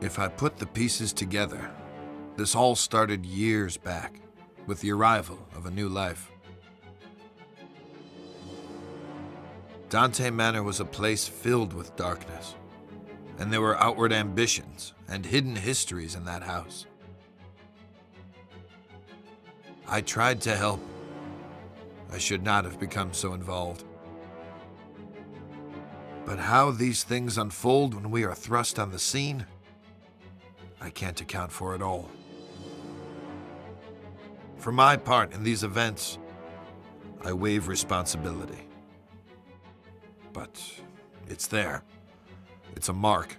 If I put the pieces together, this all started years back, with the arrival of a new life. Dante Manor was a place filled with darkness, and there were outward ambitions and hidden histories in that house. I tried to help. I should not have become so involved. But how these things unfold when we are thrust on the scene, I can't account for it all. For my part in these events, I waive responsibility. But it's there. It's a mark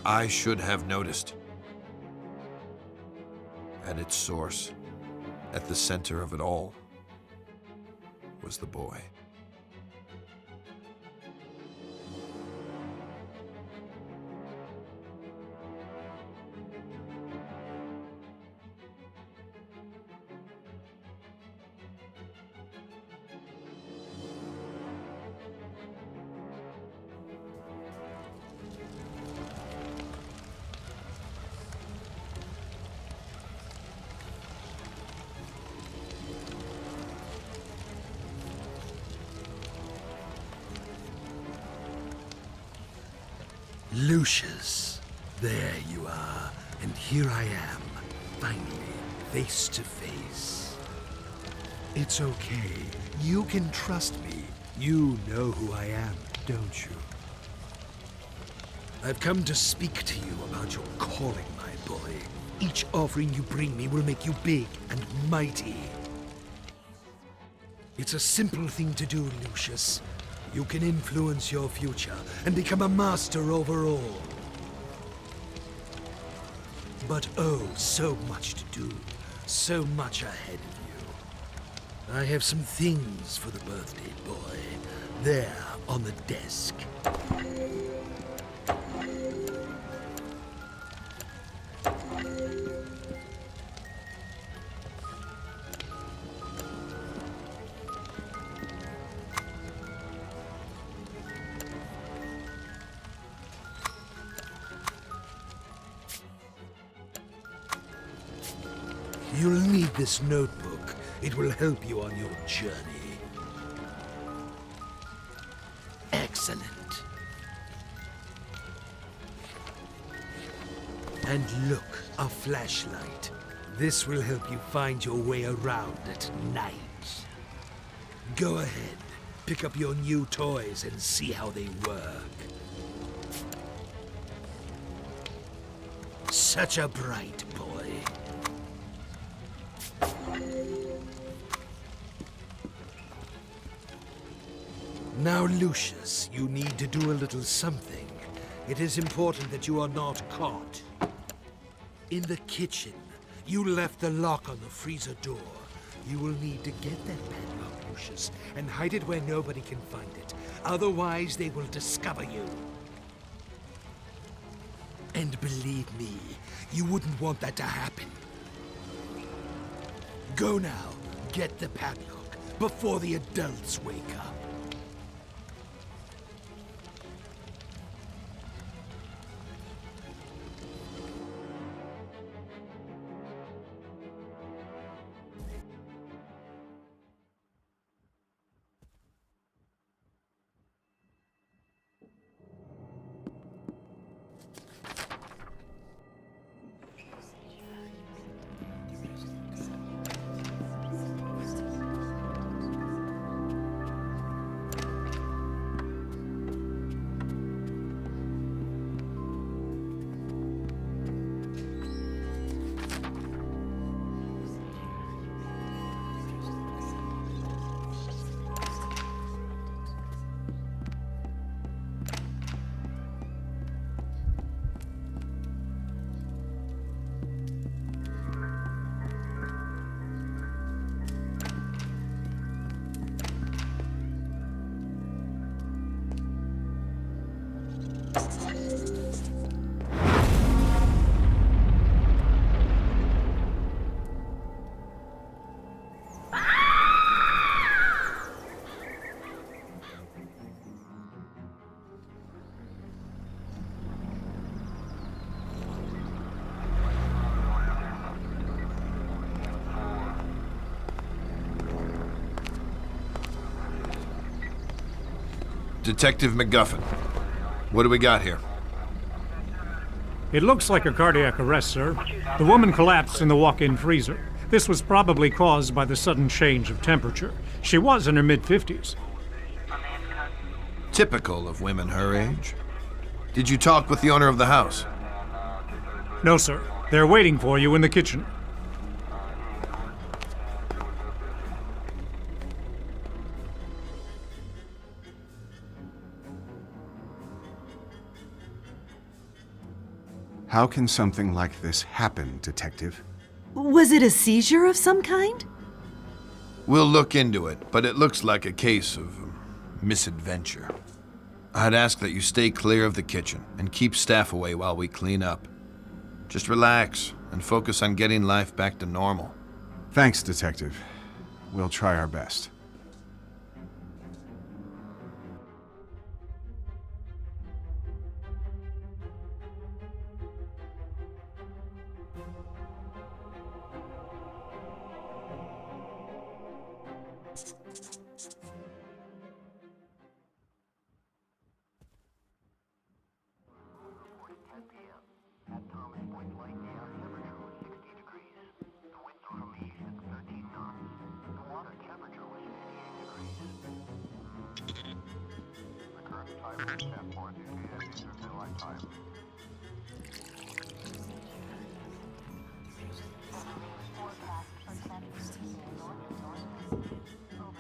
I should have noticed. At its source, at the center of it all, was the boy. Lucius, there you are, and here I am, finally, face to face. It's okay, you can trust me. You know who I am, don't you? I've come to speak to you about your calling, my boy. Each offering you bring me will make you big and mighty. It's a simple thing to do, Lucius. You can influence your future and become a master over all. But oh, so much to do, so much ahead of you. I have some things for the birthday boy, there on the desk. You'll need this notebook. It will help you on your journey. Excellent. And look, a flashlight. This will help you find your way around at night. Go ahead, pick up your new toys and see how they work. Such a bright boy. Now, Lucius, you need to do a little something. It is important that you are not caught. In the kitchen, you left the lock on the freezer door. You will need to get that padlock, Lucius, and hide it where nobody can find it. Otherwise, they will discover you. And believe me, you wouldn't want that to happen. Go now, get the padlock, before the adults wake up. Detective McGuffin, what do we got here? It looks like a cardiac arrest, sir. The woman collapsed in the walk-in freezer. This was probably caused by the sudden change of temperature. She was in her mid-50s. Typical of women her age. Did you talk with the owner of the house? No, sir. They're waiting for you in the kitchen. How can something like this happen, Detective? Was it a seizure of some kind? We'll look into it, but it looks like a case of misadventure. I'd ask that you stay clear of the kitchen and keep staff away while we clean up. Just relax and focus on getting life back to normal. Thanks, Detective. We'll try our best.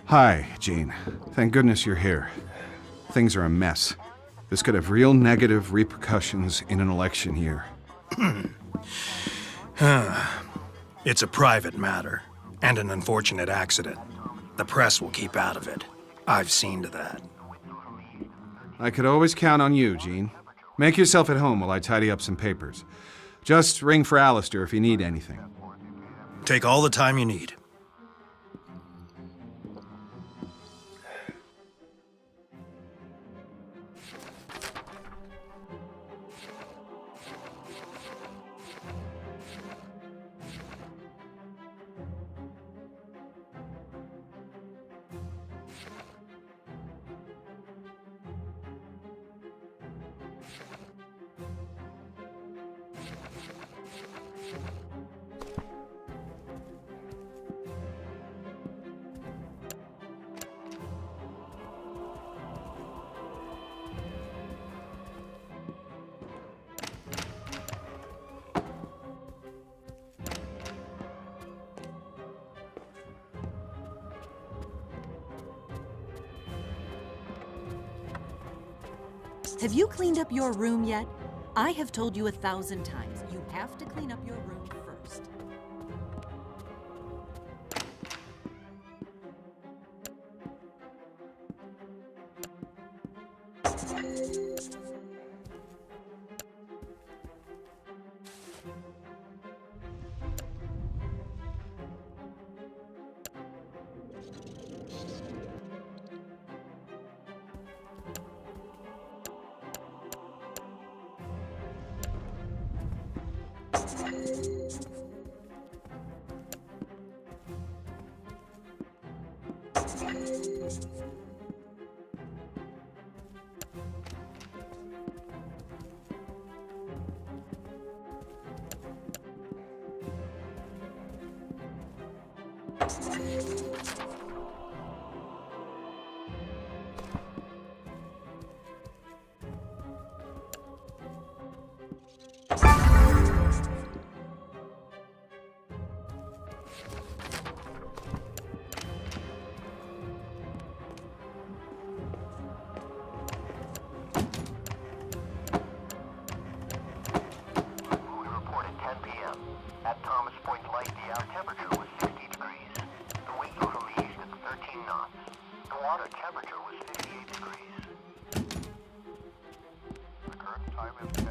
Hi, Jean. Thank goodness you're here. Things are a mess. This could have real negative repercussions in an election year. It's a private matter, and an unfortunate accident. The press will keep out of it. I've seen to that. I could always count on you, Jean. Make yourself at home while I tidy up some papers. Just ring for Alistair if you need anything. Take all the time you need. Have you cleaned up your room yet? I have told you 1,000 times, you have to clean up your room first.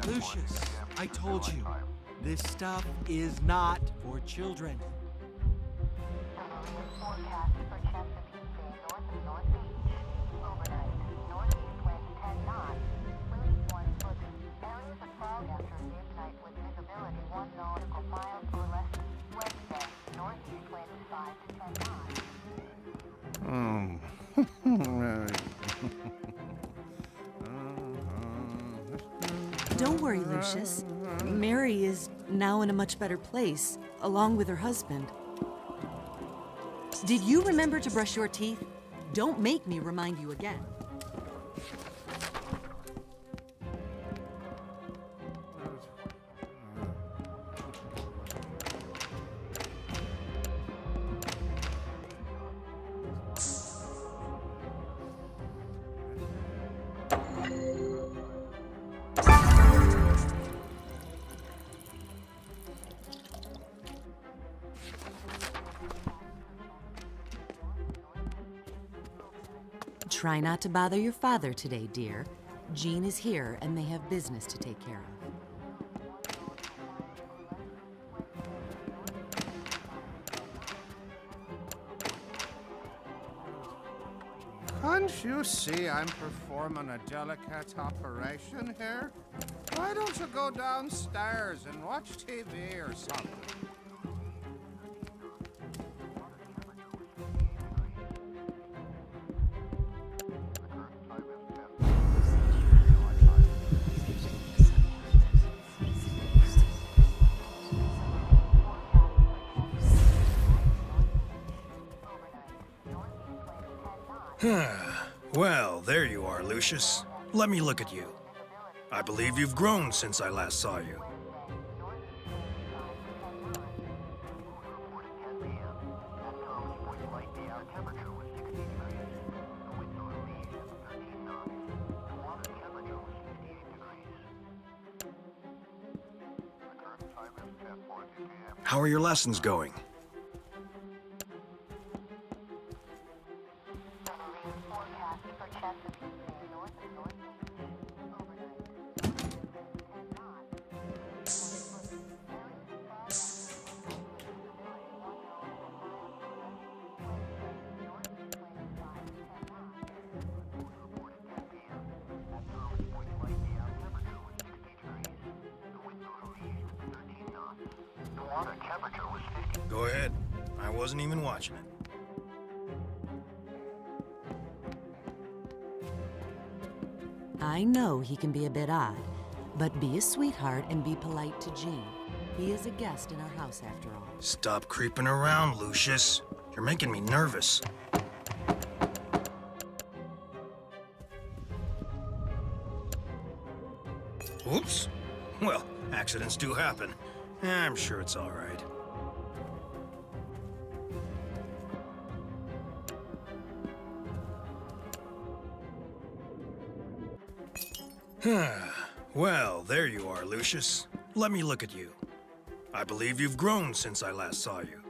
Lucius, I told you, this stuff is not for children. Forecast for Chesapeake Bay north of northeast. Overnight, northeast winds 10 knots. Release 1 foot. Areas of fog after midnight with visibility 1 nautical miles or less. Wednesday, northeast winds 5 to 10 knots. Don't worry, Lucius. Mary is now in a much better place, along with her husband. Did you remember to brush your teeth? Don't make me remind you again. Try not to bother your father today, dear. Jean is here, and they have business to take care of. Can't you see I'm performing a delicate operation here? Why don't you go downstairs and watch TV or something? Well, there you are, Lucius. Let me look at you. I believe you've grown since I last saw you. How are your lessons going? Go ahead. I wasn't even watching it. I know he can be a bit odd, but be a sweetheart and be polite to Jean. He is a guest in our house after all. Stop creeping around, Lucius. You're making me nervous. Oops. Well, accidents do happen. I'm sure it's all right. Well, there you are, Lucius. Let me look at you. I believe you've grown since I last saw you.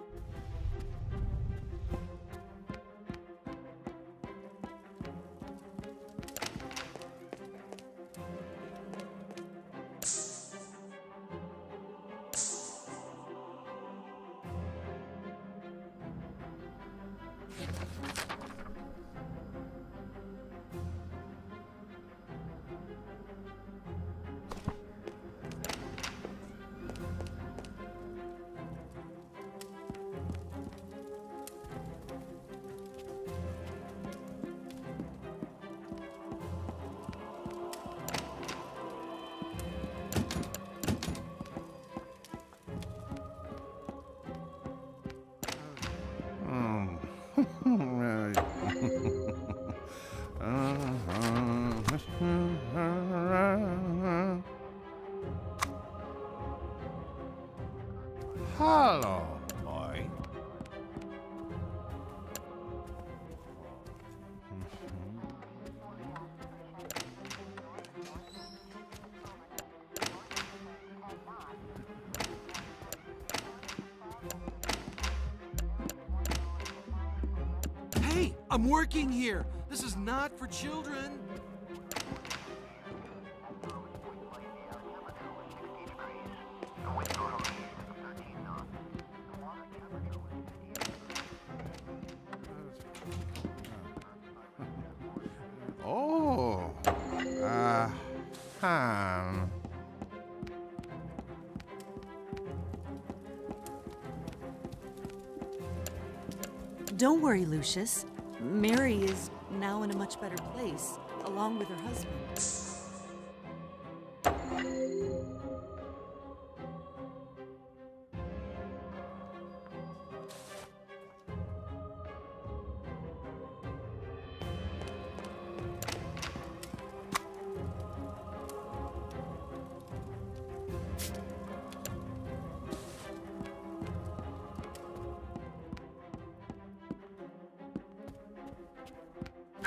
Hello, boy. Hey, I'm working here. This is not for children. Oh. Don't worry, Lucius. Mary is now in a much better place, along with her husband.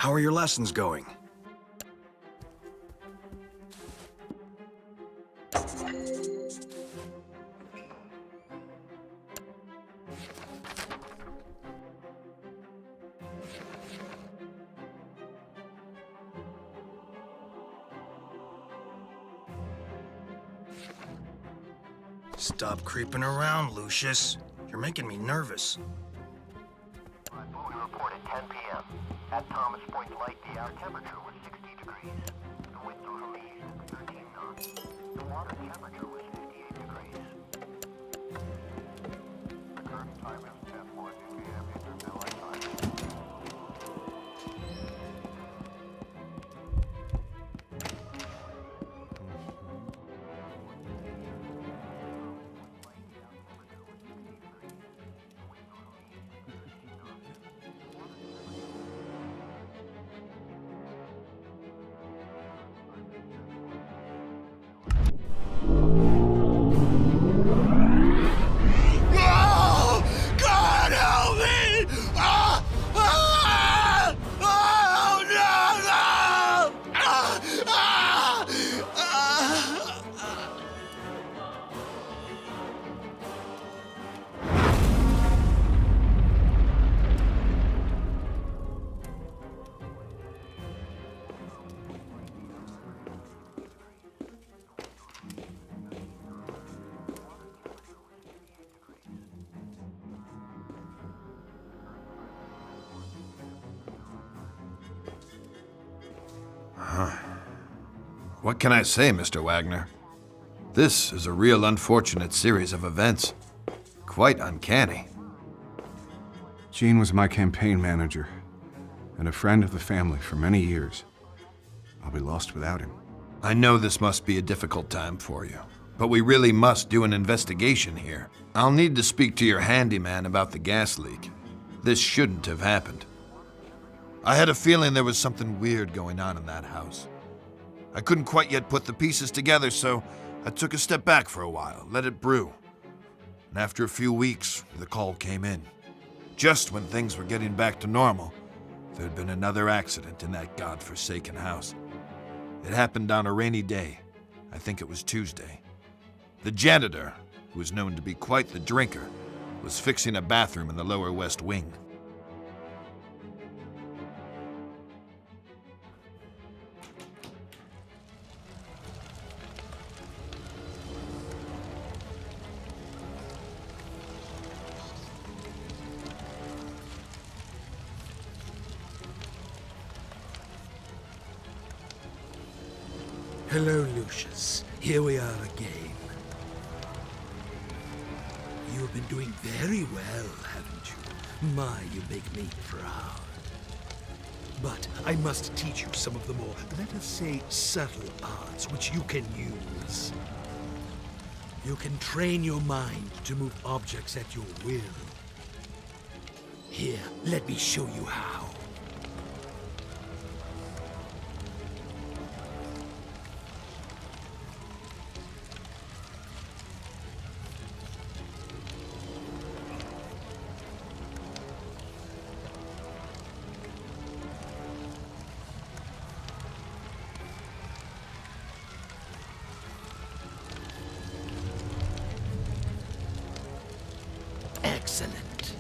How are your lessons going? Stop creeping around, Lucius. You're making me nervous. We reported 10 p.m. At Thomas Point Light, the air temperature was 60 degrees. The wind blew from the east at 13 knots. The water temperature was 58 degrees. The current time is 10:40 p.m. Eastern Daylight Time. God help me! Oh, What can I say, Mr. Wagner? This is a real unfortunate series of events. Quite uncanny. Gene was my campaign manager and a friend of the family for many years. I'll be lost without him. I know this must be a difficult time for you, but we really must do an investigation here. I'll need to speak to your handyman about the gas leak. This shouldn't have happened. I had a feeling there was something weird going on in that house. I couldn't quite yet put the pieces together, so I took a step back for a while, let it brew. And after a few weeks, the call came in. Just when things were getting back to normal, there had been another accident in that godforsaken house. It happened on a rainy day. I think it was Tuesday. The janitor, who was known to be quite the drinker, was fixing a bathroom in the lower west wing. Hello, Lucius. Here we are again. You have been doing very well, haven't you? My, you make me proud. But I must teach you some of the more, let us say, subtle arts which you can use. You can train your mind to move objects at your will. Here, let me show you how. Excellent.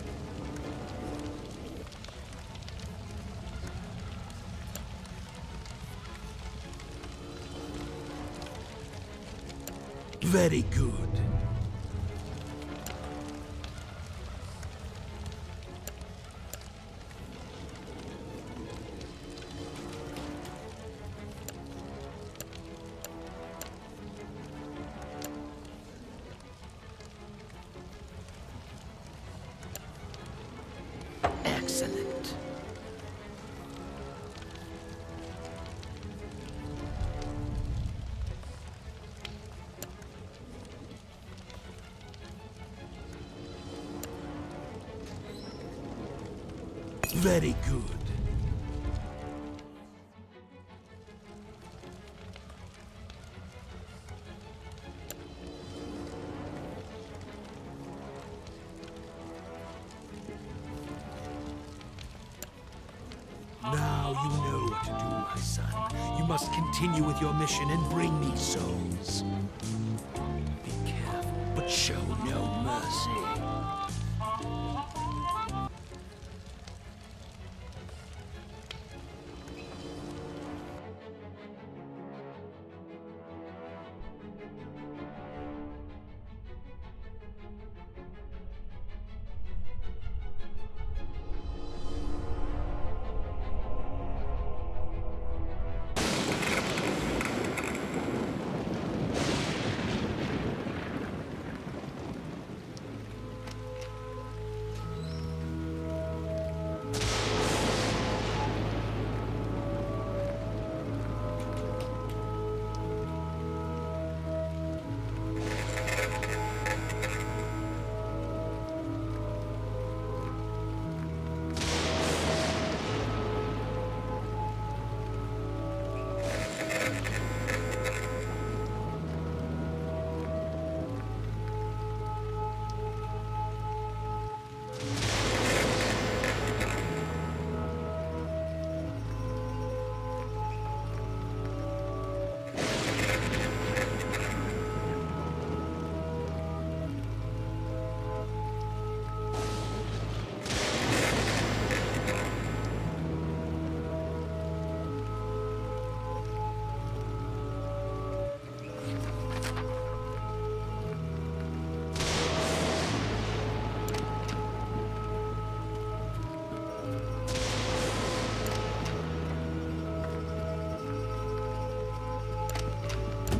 Very good. Excellent. Very good. Now Now you know what to do, my son. You must continue with your mission and bring me souls. Be careful, but show no mercy.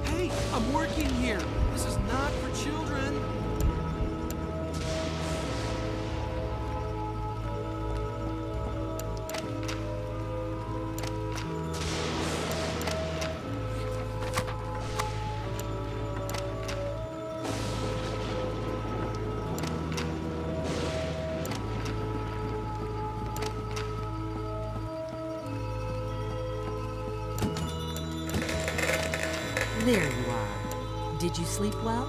Hey, I'm working here. This is not for children. There you are. Did you sleep well?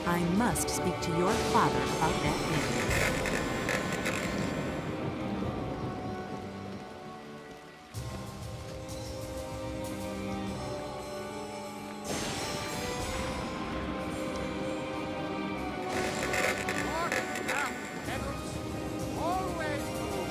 I must speak to your father about that baby. Walk down, pedals. Always move.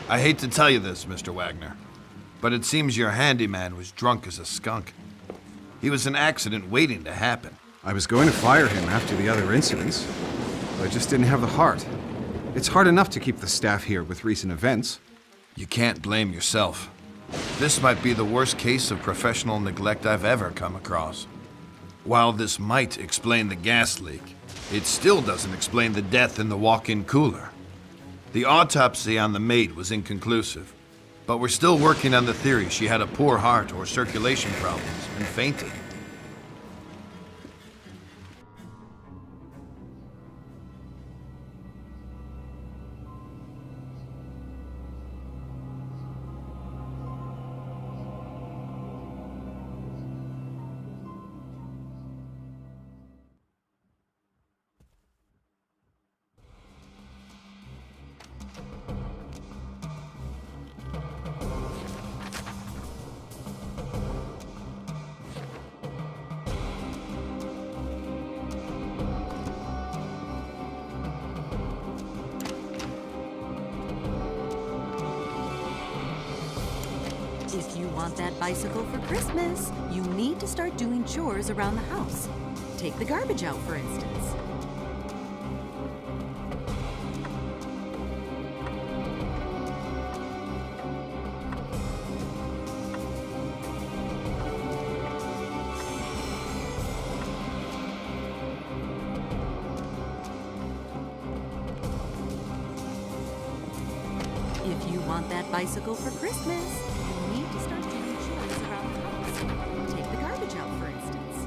I hate to tell you this, Mr. Wagner, but it seems your handyman was drunk as a skunk. He was an accident waiting to happen. I was going to fire him after the other incidents, but I just didn't have the heart. It's hard enough to keep the staff here with recent events. You can't blame yourself. This might be the worst case of professional neglect I've ever come across. While this might explain the gas leak, it still doesn't explain the death in the walk-in cooler. The autopsy on the maid was inconclusive, but we're still working on the theory she had a poor heart or circulation problems and fainted. If you want that bicycle for Christmas, you need to start doing chores around the house. Take the garbage out, for instance. If you want that bicycle for Christmas, you need to start doing chores around the house. Take the garbage out, for instance.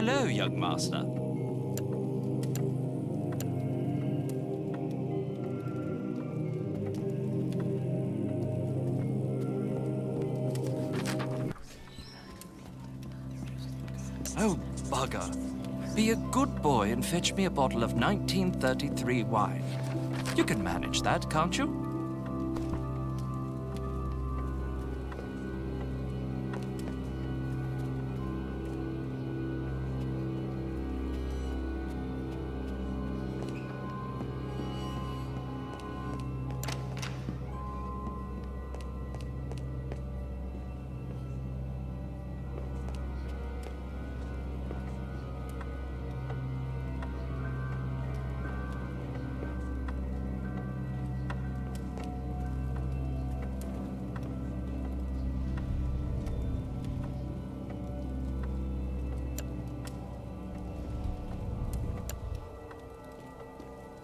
Hello, young master. Oh, bugger. Be a good boy and fetch me a bottle of 1933 wine. You can manage that, can't you?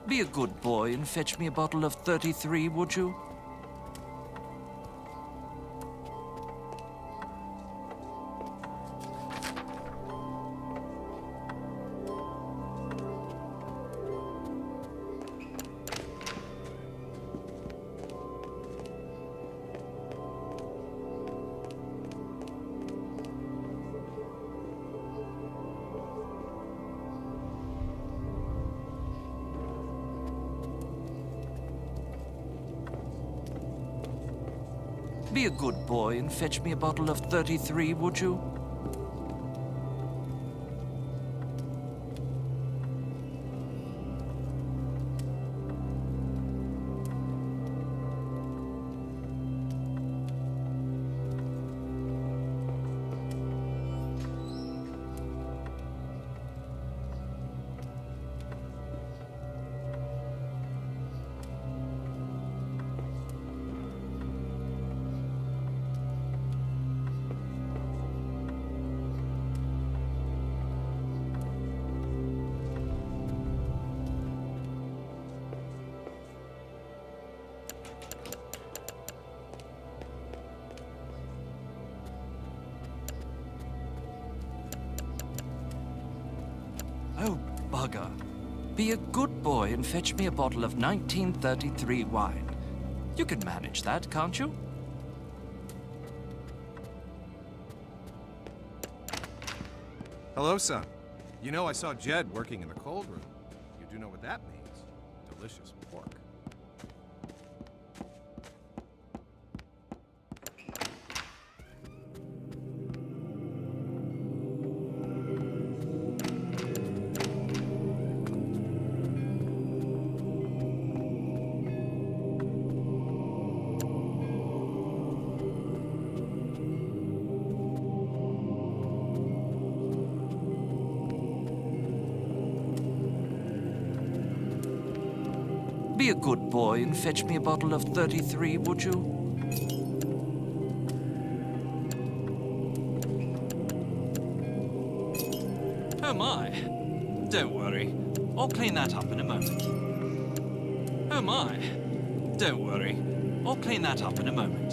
Be a good boy and fetch me a bottle of 33, would you? Be a good boy and fetch me a bottle of 33, would you? Oh, bugger. Be a good boy and fetch me a bottle of 1933 wine. You can manage that, can't you? Hello, son. You know I saw Jed working in the cold room. You do know what that means. Delicious pork. Be a good boy and fetch me a bottle of 33, would you? Oh my. Don't worry. I'll clean that up in a moment. Oh my. Don't worry. I'll clean that up in a moment.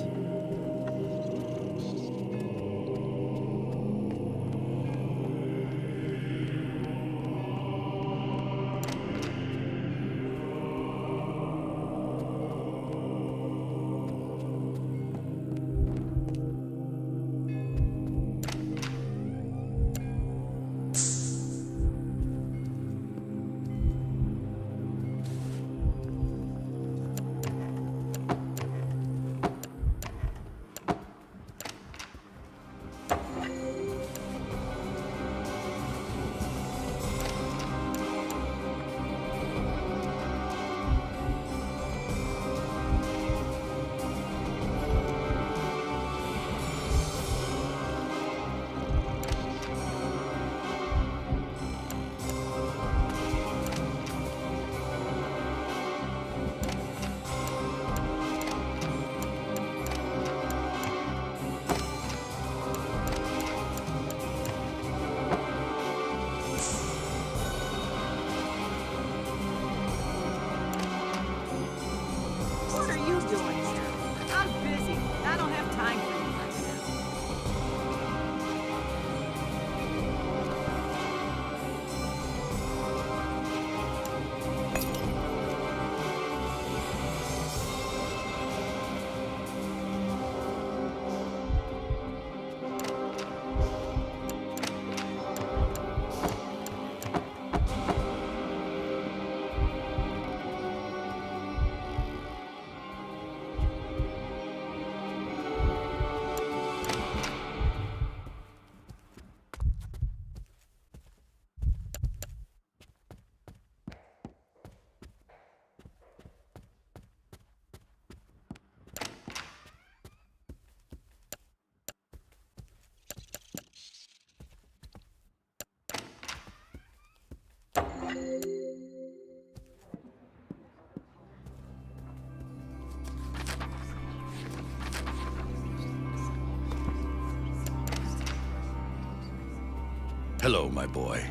Hello, my boy.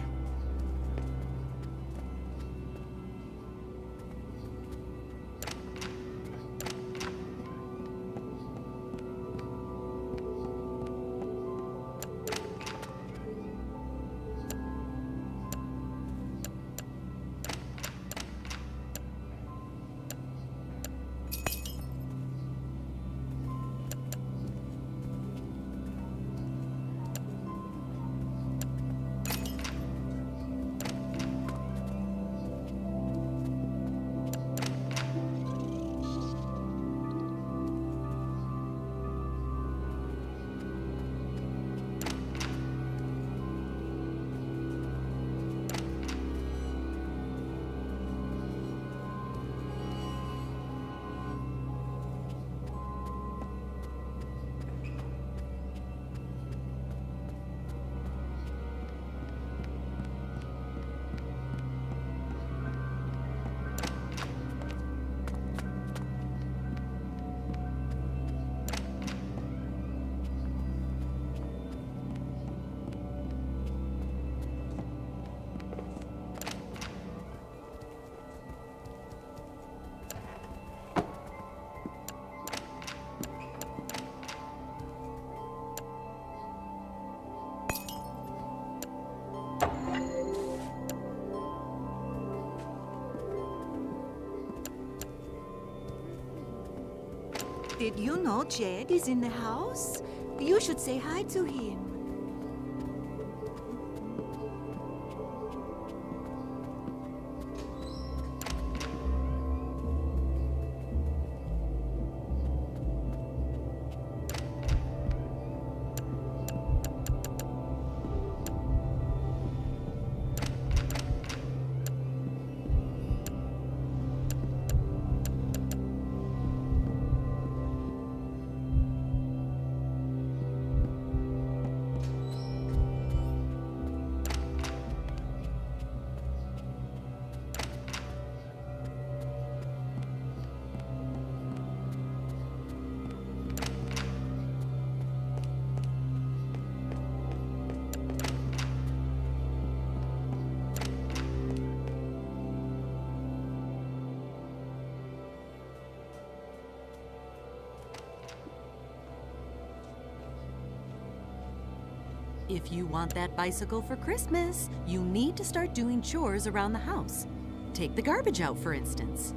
Did you know Jed is in the house? You should say hi to him. If you want that bicycle for Christmas, you need to start doing chores around the house. Take the garbage out, for instance.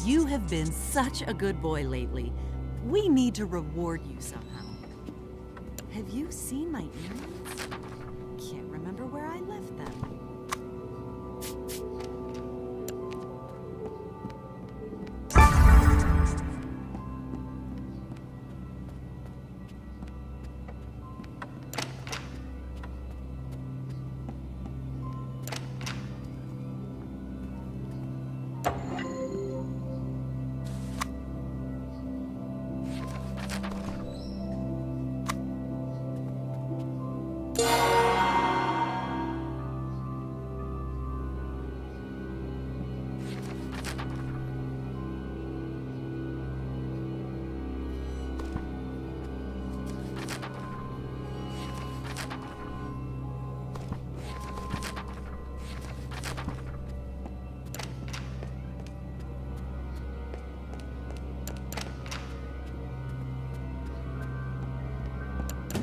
You have been such a good boy lately. We need to reward you somehow. Have you seen my earrings? Can't remember where I left them.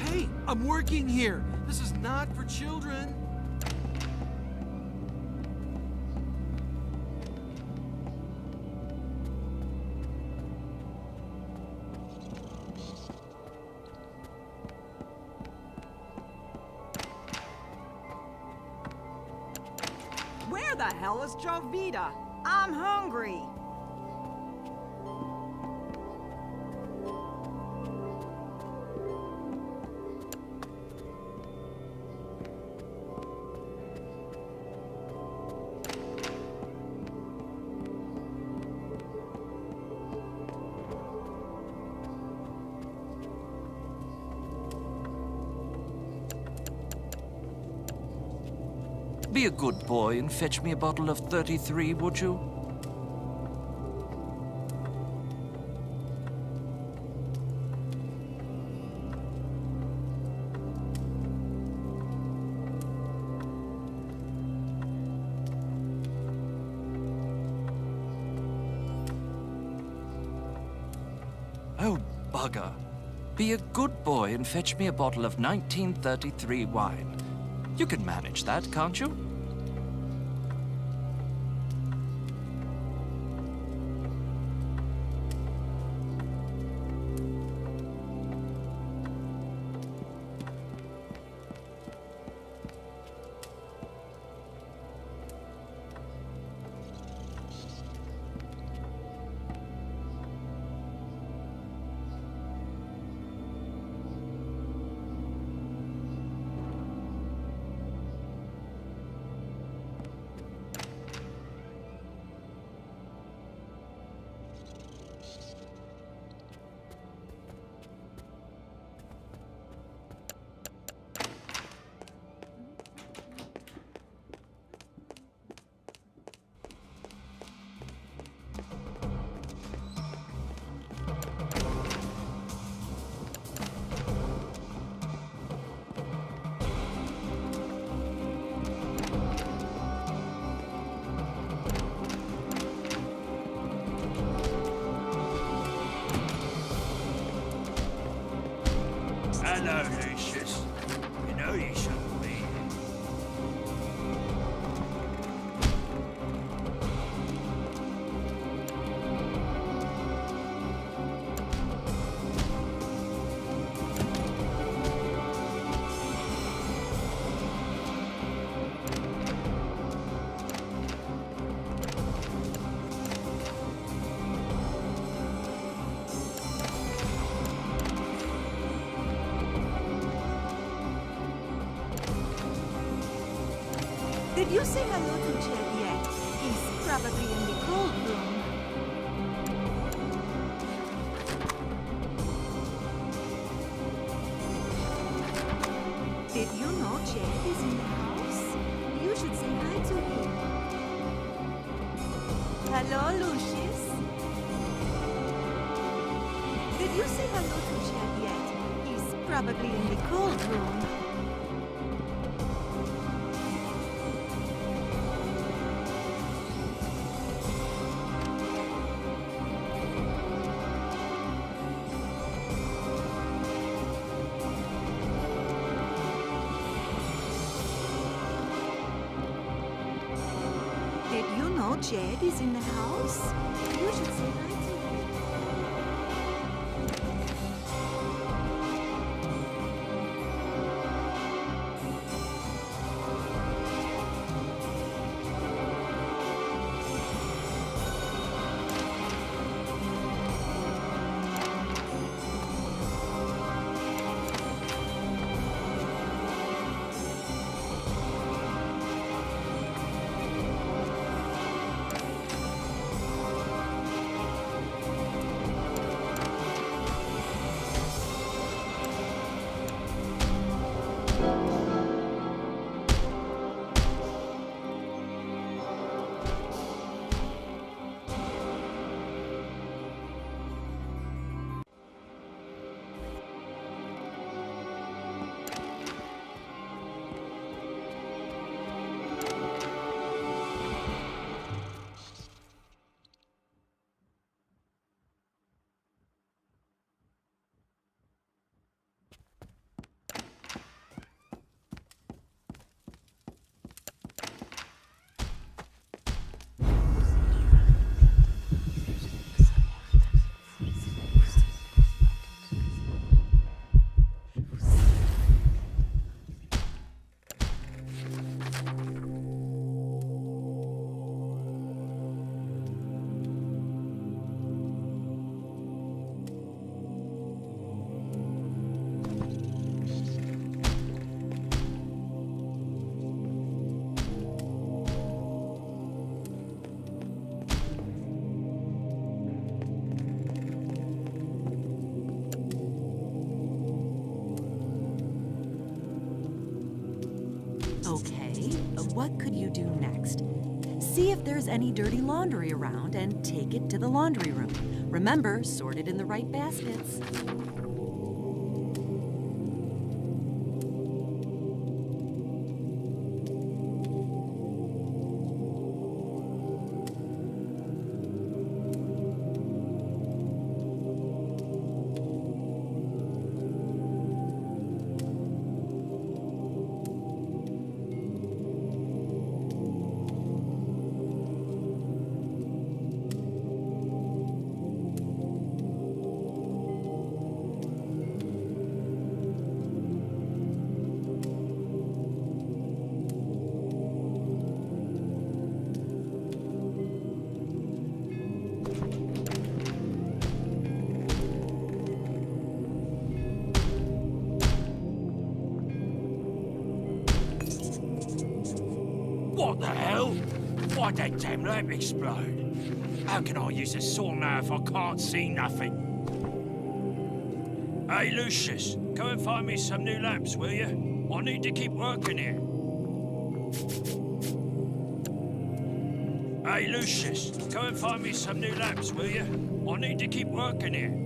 Hey, I'm working here. This is not for children. Where the hell is Jovita? I'm hungry. Be a good boy and fetch me a bottle of 33, would you? Oh, bugger. Be a good boy and fetch me a bottle of 1933 wine. You can manage that, can't you? Hello, Lucius. You know you shouldn't be here. Did you say hello to Jed yet? He's probably in the cold room. Did you know Jed is in the house? You should say hi to him. Hello, Lucius. Did you say hello to Jed yet? He's probably in the cold room. Did you know know Jed is in the house? You should say hi to him. Okay, what could you do next? See if there's any dirty laundry around and take it to the laundry room. Remember, sort it in the right baskets. What the hell? Why'd that damn lamp explode? How can I use a saw now if I can't see nothing? Hey, Lucius, go and find me some new lamps, will you? I need to keep working here. Hey, Lucius, go and find me some new lamps, will you? I need to keep working here.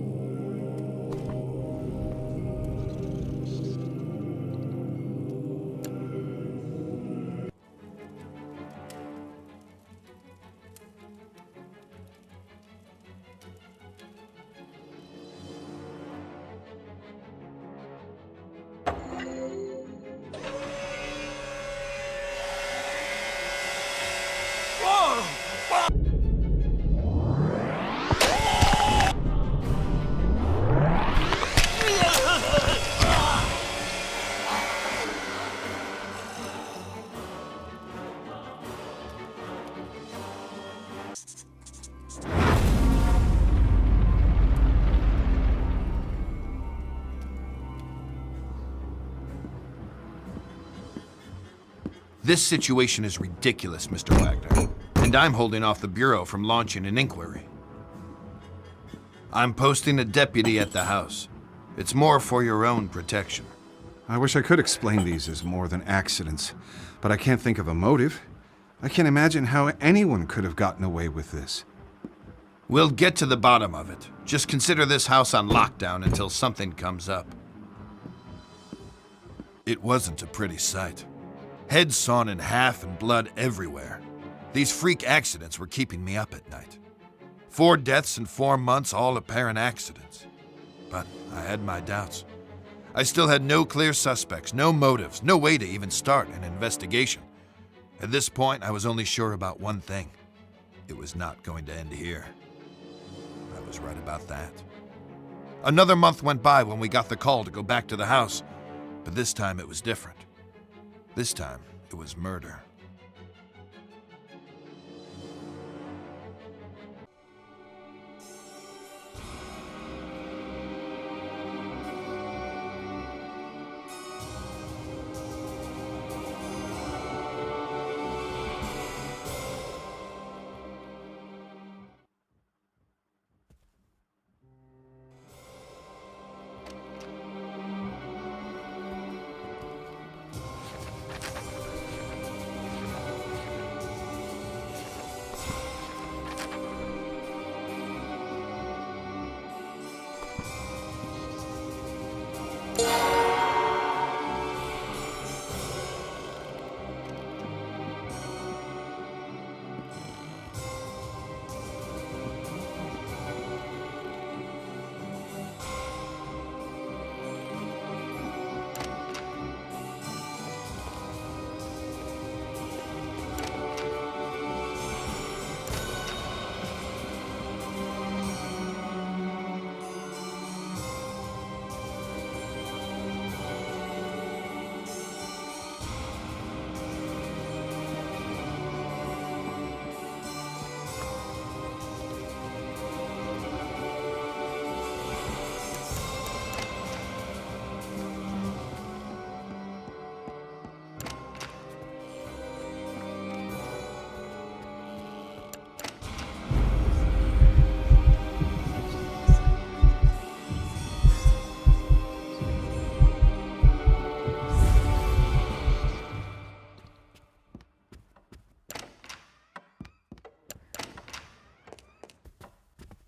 This situation is ridiculous, Mr. Wagner, and I'm holding off the Bureau from launching an inquiry. I'm posting a deputy at the house. It's more for your own protection. I wish I could explain these as more than accidents, but I can't think of a motive. I can't imagine how anyone could have gotten away with this. We'll get to the bottom of it. Just consider this house on lockdown until something comes up. It wasn't a pretty sight. Heads sawn in half and blood everywhere. These freak accidents were keeping me up at night. 4 deaths in 4 months, all apparent accidents. But I had my doubts. I still had no clear suspects, no motives, no way to even start an investigation. At this point, I was only sure about one thing. It was not going to end here. I was right about that. Another month went by when we got the call to go back to the house, but this time it was different. This time it was murder.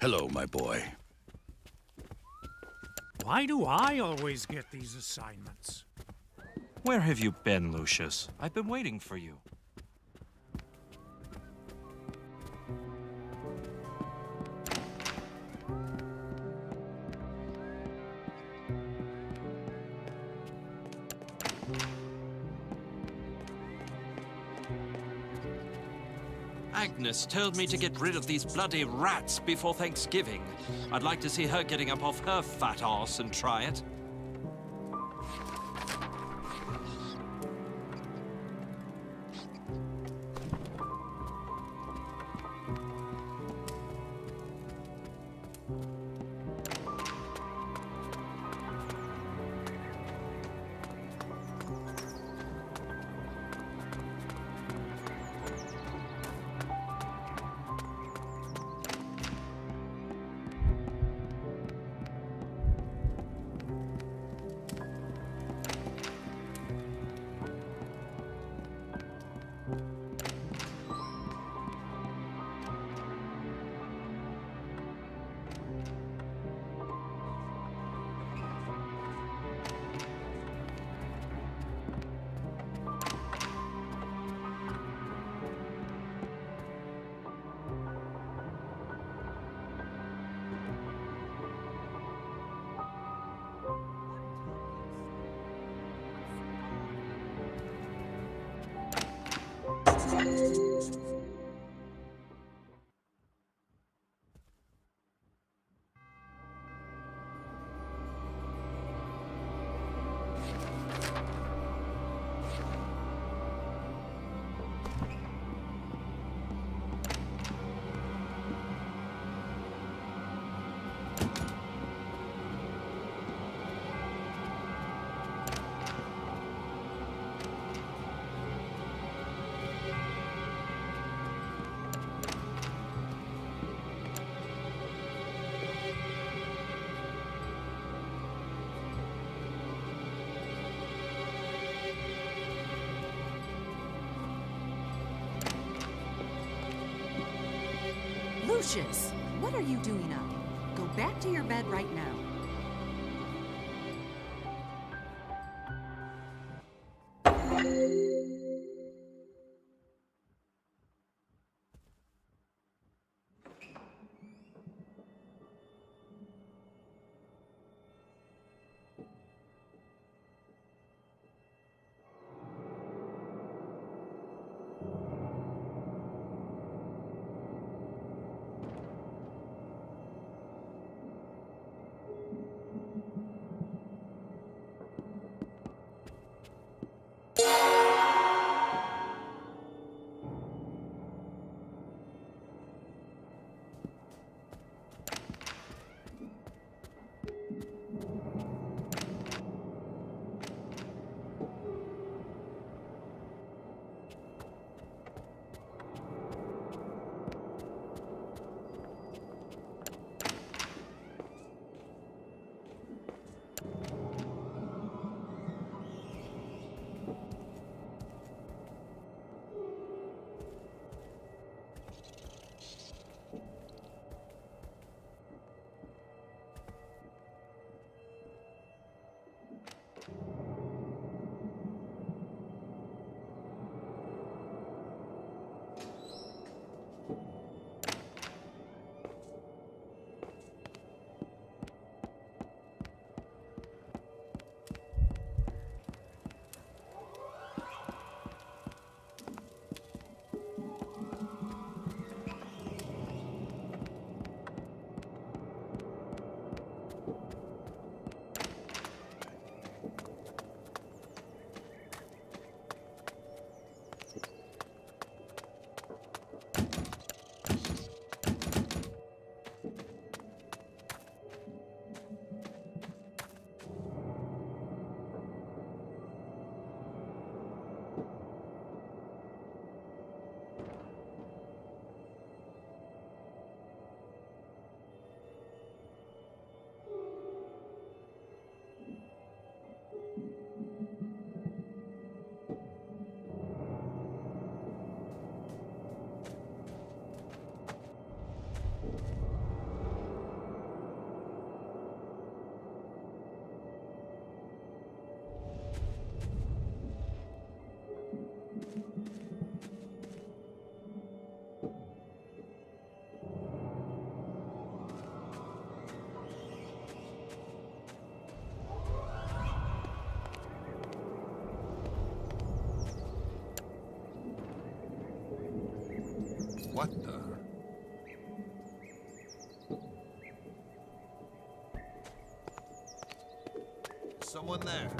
Hello, my boy. Why do I always get these assignments? Where have you been, Lucius? I've been waiting for you. Agnes told me to get rid of these bloody rats before Thanksgiving. I'd like to see her getting up off her fat arse and try it. Lucius, what are you doing up? Go back to your bed right now. What the? Someone there.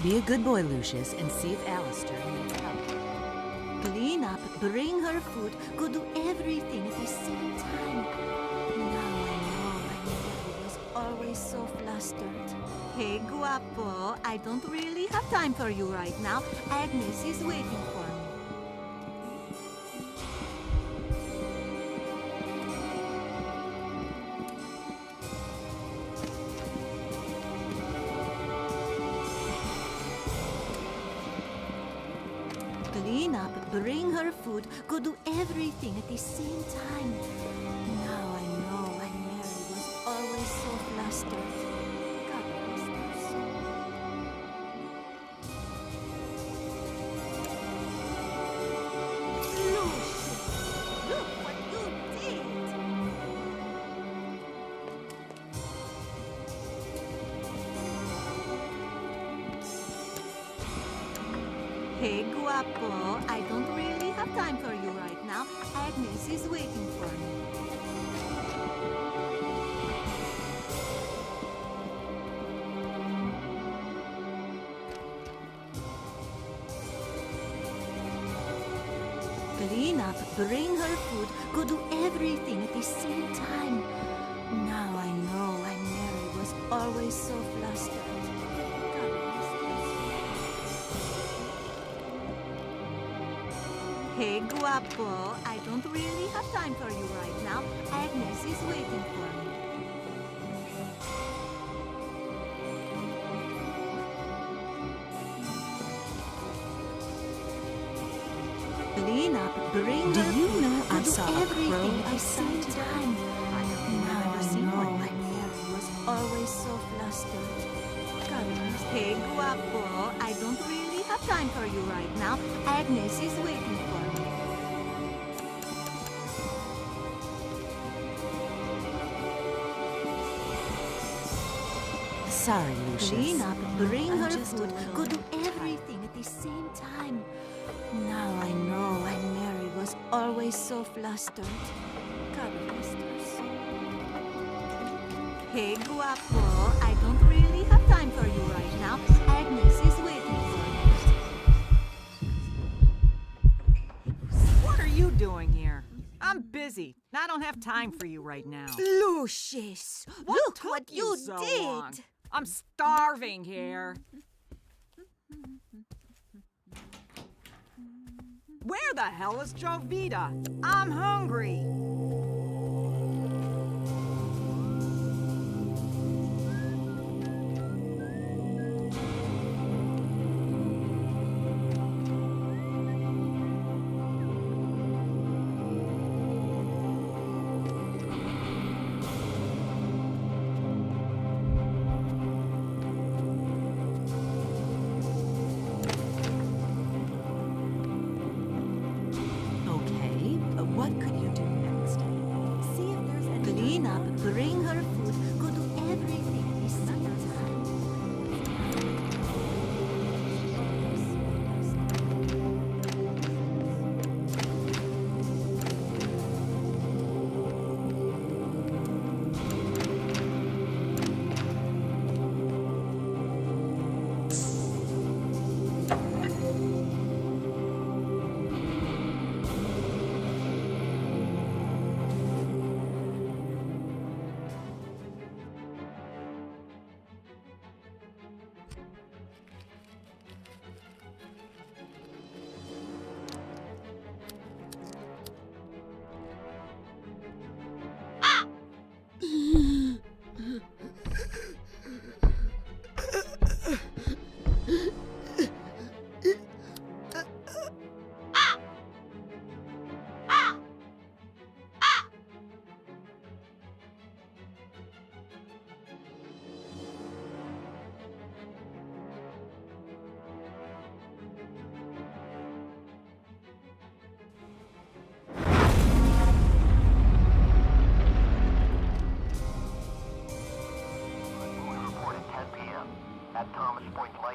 Be a good boy, Lucius, and see if Alistair needs help. Clean up, bring her food, go do everything at the same time. Now I know I was always so flustered. Hey, guapo, I don't really have time for you right now. Agnes is waiting for me. Clean up, bring her food, go do everything at the same time. Now I know why Mary was always so flustered. God bless her soul. Lucius, look what you did! Hey, guapo, I don't really have time for you right now. Agnes is waiting for me. Clean up, bring her food, go do everything at the same time. Now I know why Mary was always so flustered. God bless her. Hey, guapo, I don't really have time for you right now. Agnes is waiting for me. Clean up, bring Do her you food, know go I do saw a everything crow at the outside same today? time. I have Now never I seen know one why before. Mary was always so flustered. Hey, guapo, I don't really have time for you right now. Agnes is waiting for me. Sorry, Lucius. Clean up, bring I'm her just a food, go little do everything at the same time. Now I know why Mary was always so flustered. God bless her soul. Hey, guapo, I don't really have time for you right now. Agnes is waiting for me. What are you doing here? I'm busy. I don't have time for you right now. Lucius, look took what you so did. long? I'm starving here. Where the hell is Jovita? I'm hungry. Okay, what could you do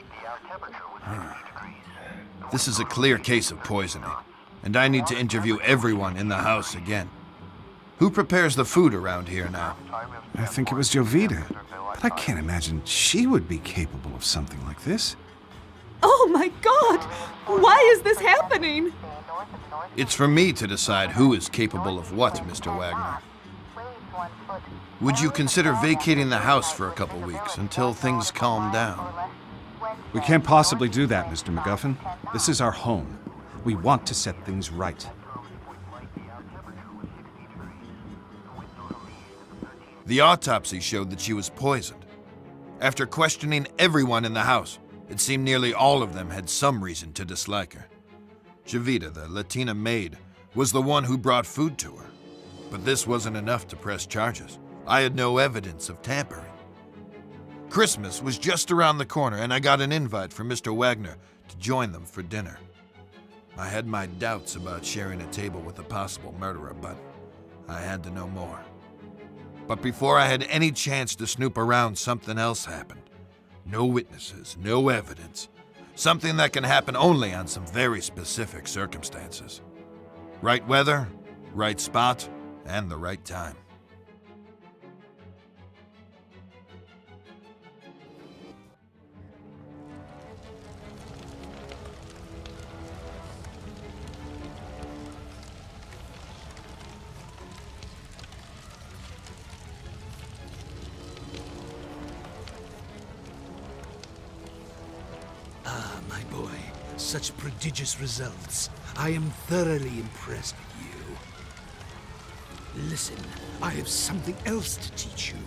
light, the air temperature was 60 degrees. This is a clear case of poisoning, and I need to interview everyone in the house again. Who prepares the food around here now? I think it was Jovita, but I can't imagine she would be capable of something like this. Oh my God! Why is this happening? It's for me to decide who is capable of what, Mr. Wagner. Would you consider vacating the house for a couple weeks until things calm down? We can't possibly do that, Mr. MacGuffin. This is our home. We want to set things right. The autopsy showed that she was poisoned. After questioning everyone in the house, it seemed nearly all of them had some reason to dislike her. Jovita, the Latina maid, was the one who brought food to her. But this wasn't enough to press charges. I had no evidence of tampering. Christmas was just around the corner, and I got an invite from Mr. Wagner to join them for dinner. I had my doubts about sharing a table with a possible murderer, but I had to know more. But before I had any chance to snoop around, something else happened. No witnesses, no evidence. Something that can happen only on some very specific circumstances. Right weather, right spot, and the right time. Ah, my boy, such prodigious results. I am thoroughly impressed with you. Listen, I have something else to teach you.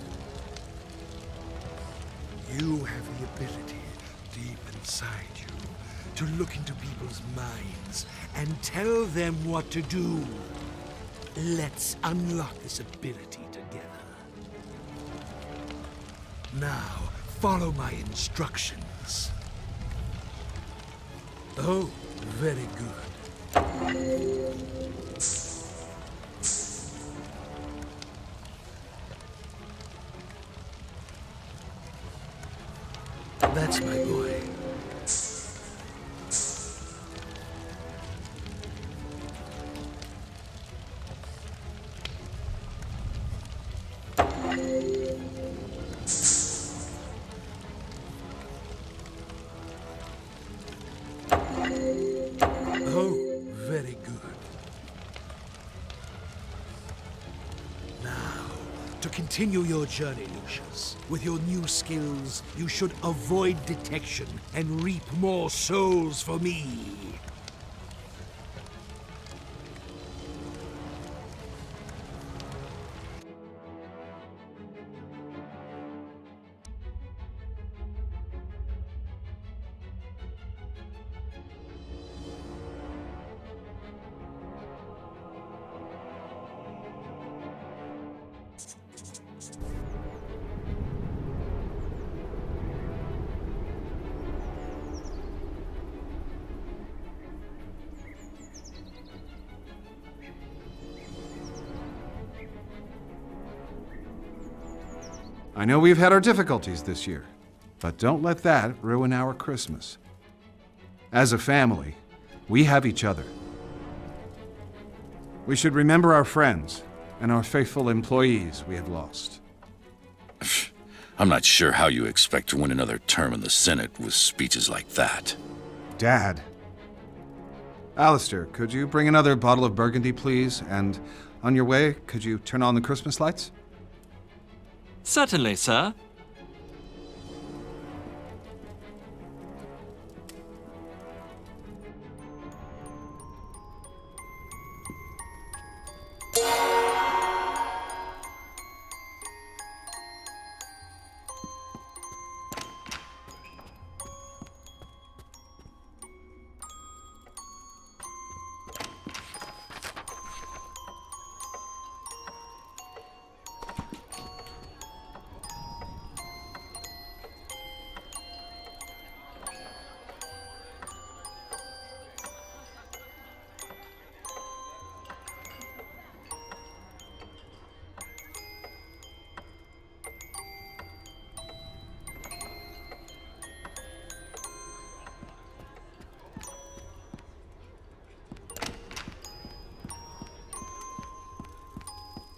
You have the ability, deep inside you, to look into people's minds and tell them what to do. Let's unlock this ability together. Now, follow my instructions. Oh, very good. That's my boy. Oh, very good. Now, to continue your journey, Lucius, with your new skills, you should avoid detection and reap more souls for me. I know we've had our difficulties this year, but don't let that ruin our Christmas. As a family, we have each other. We should remember our friends and our faithful employees we have lost. I'm not sure how you expect to win another term in the Senate with speeches like that. Dad. Alistair, could you bring another bottle of Burgundy, please? And on your way, could you turn on the Christmas lights? Certainly, sir.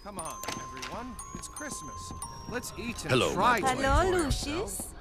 Come on, everyone. It's Christmas. Let's eat and Hello, try my to boy. Hello, enjoy Lucius. ourselves.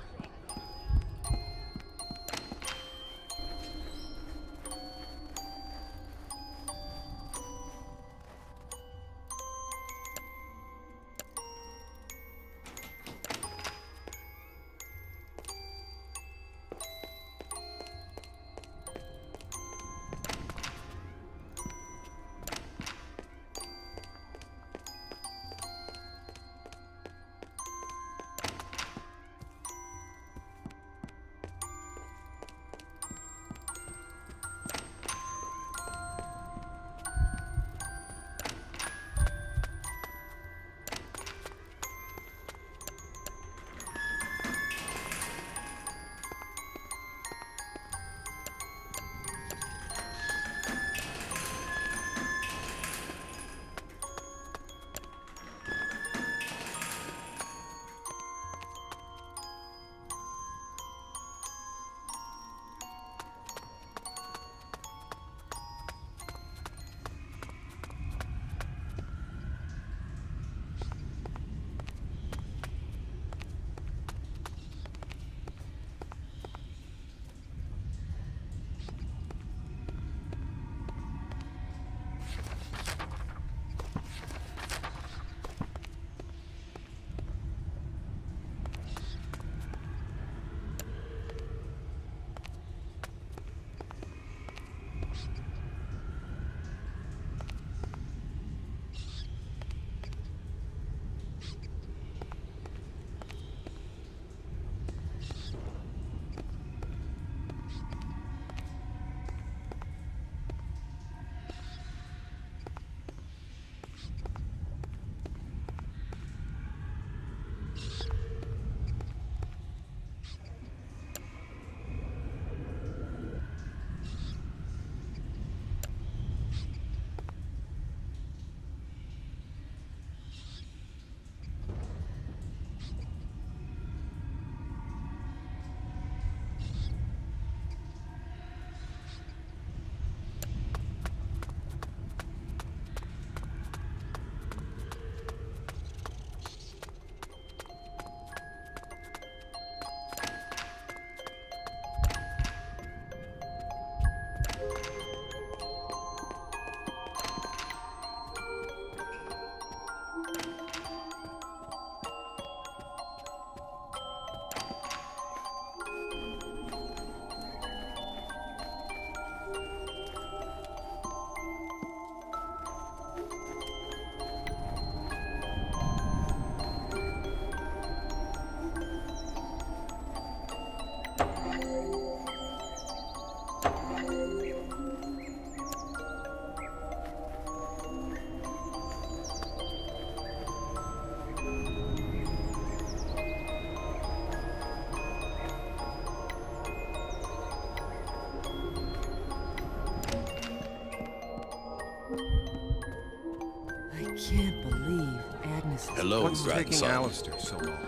I can't believe Agnes is... Hello, What's taking grandson. Alistair so long?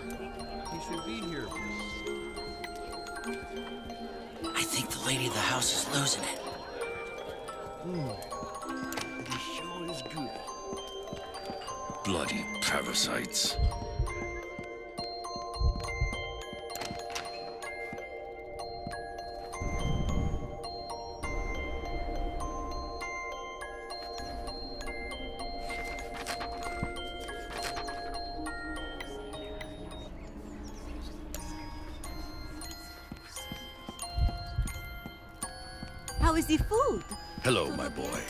He should be here. I think the lady of the house is losing it. This sure is good. Bloody parasites. How is the food? Hello, my boy.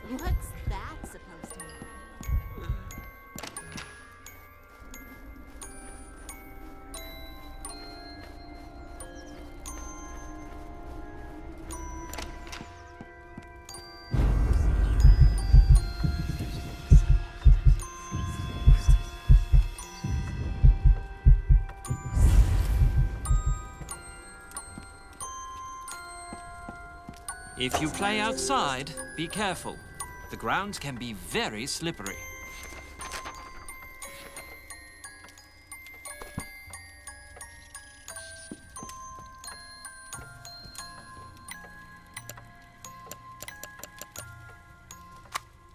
What's that supposed to mean? If you play outside, be careful. The ground can be very slippery.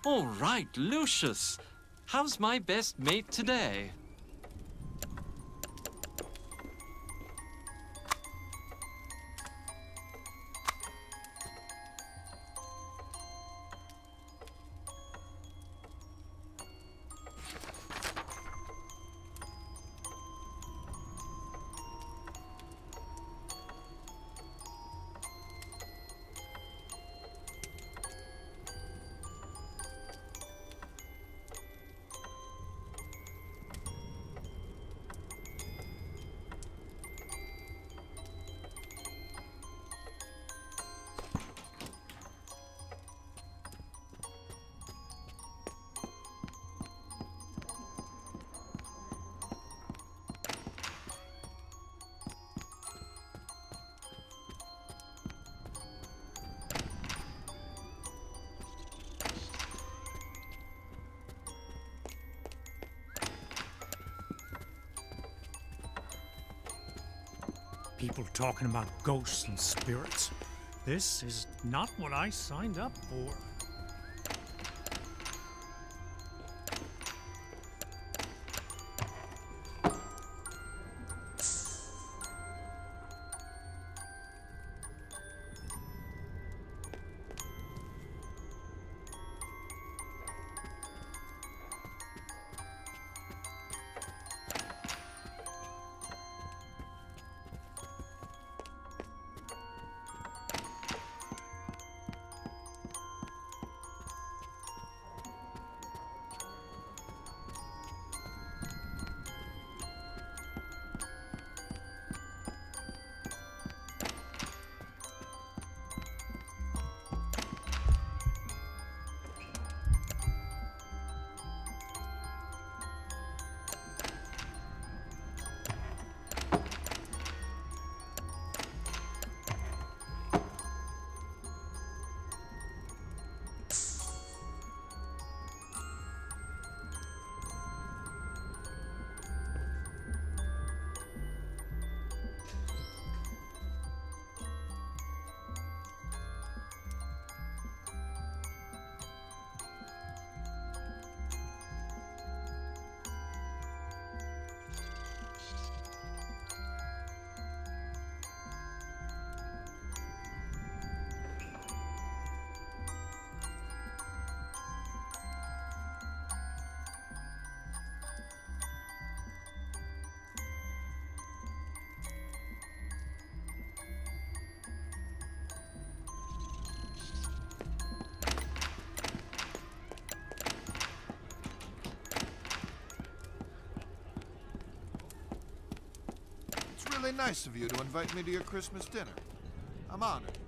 All right, Lucius. How's my best mate today? People talking about ghosts and spirits. This is not what I signed up for. It's really nice of you to invite me to your Christmas dinner. I'm honored.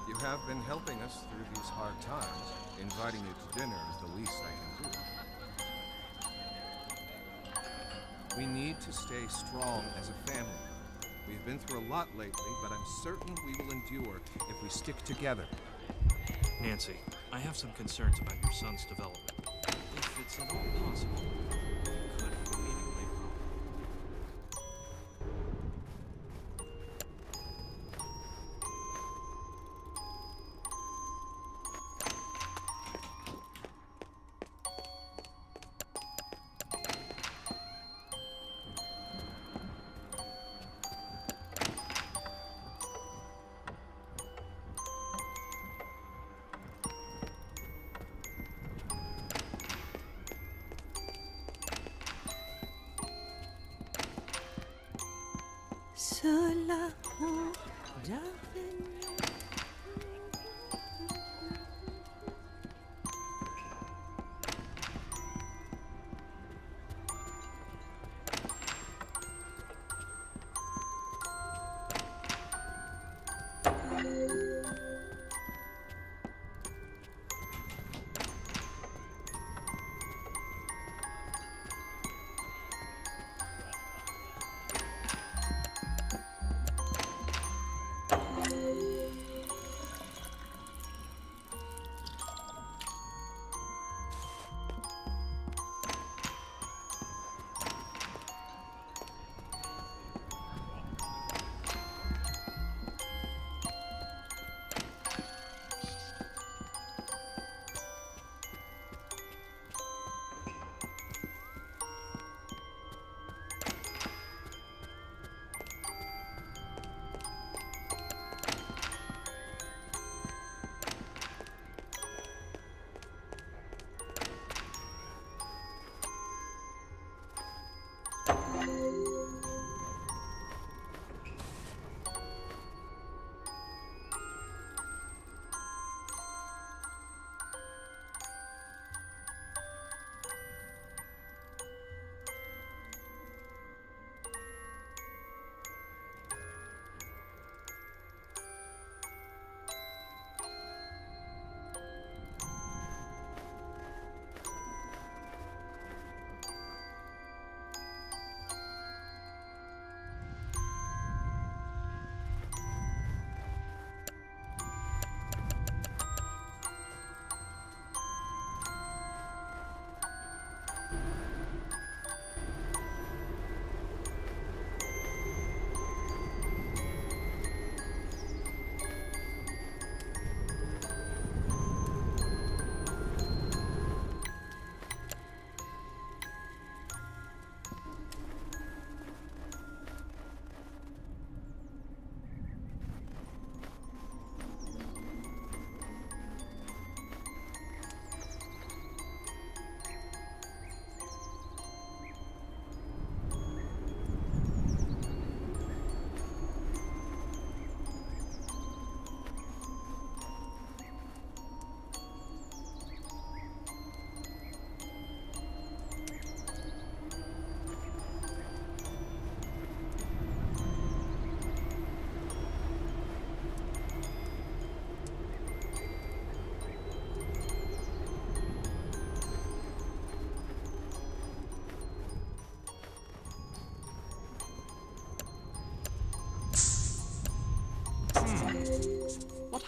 You have been helping us through these hard times. Inviting you to dinner is the least I can do. We need to stay strong as a family. We've been through a lot lately, but I'm certain we will endure if we stick together. Nancy, I have some concerns about your son's development. If it's at all possible, we could have a meeting later on. Cela en d'avenir.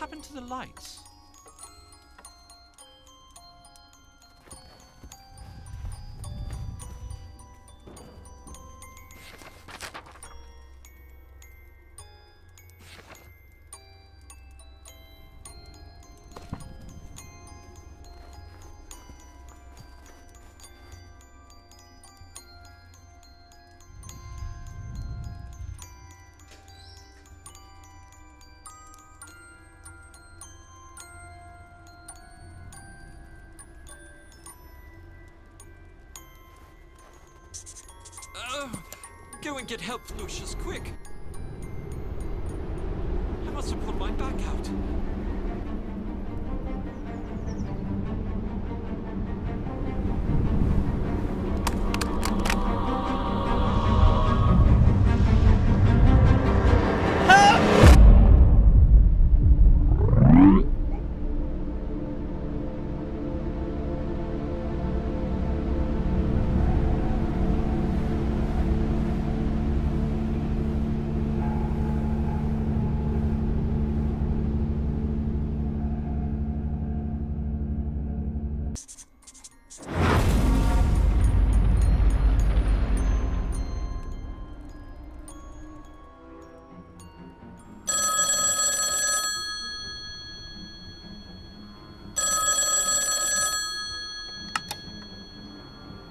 happened to the lights? Go and get help, Lucius, quick! I must have pulled my back out.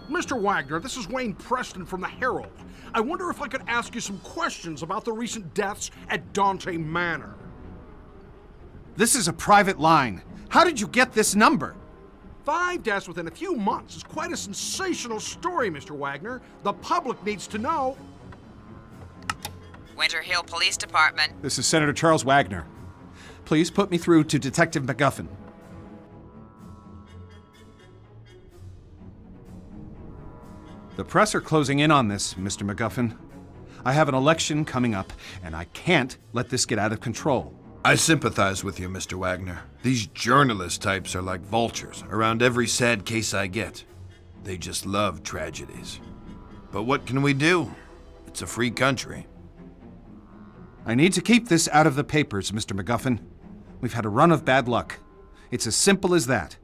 Mr. Wagner, this is Wayne Preston from the Herald. I wonder if I could ask you some questions about the recent deaths at Dante Manor. This is a private line. How did you get this number? 5 deaths within a few months is quite a sensational story, Mr. Wagner. The public needs to know. Winter Hill Police Department. This is Senator Charles Wagner. Please put me through to Detective MacGuffin. The press are closing in on this, Mr. MacGuffin. I have an election coming up, and I can't let this get out of control. I sympathize with you, Mr. Wagner. These journalist types are like vultures around every sad case I get. They just love tragedies. But what can we do? It's a free country. I need to keep this out of the papers, Mr. MacGuffin. We've had a run of bad luck. It's as simple as that.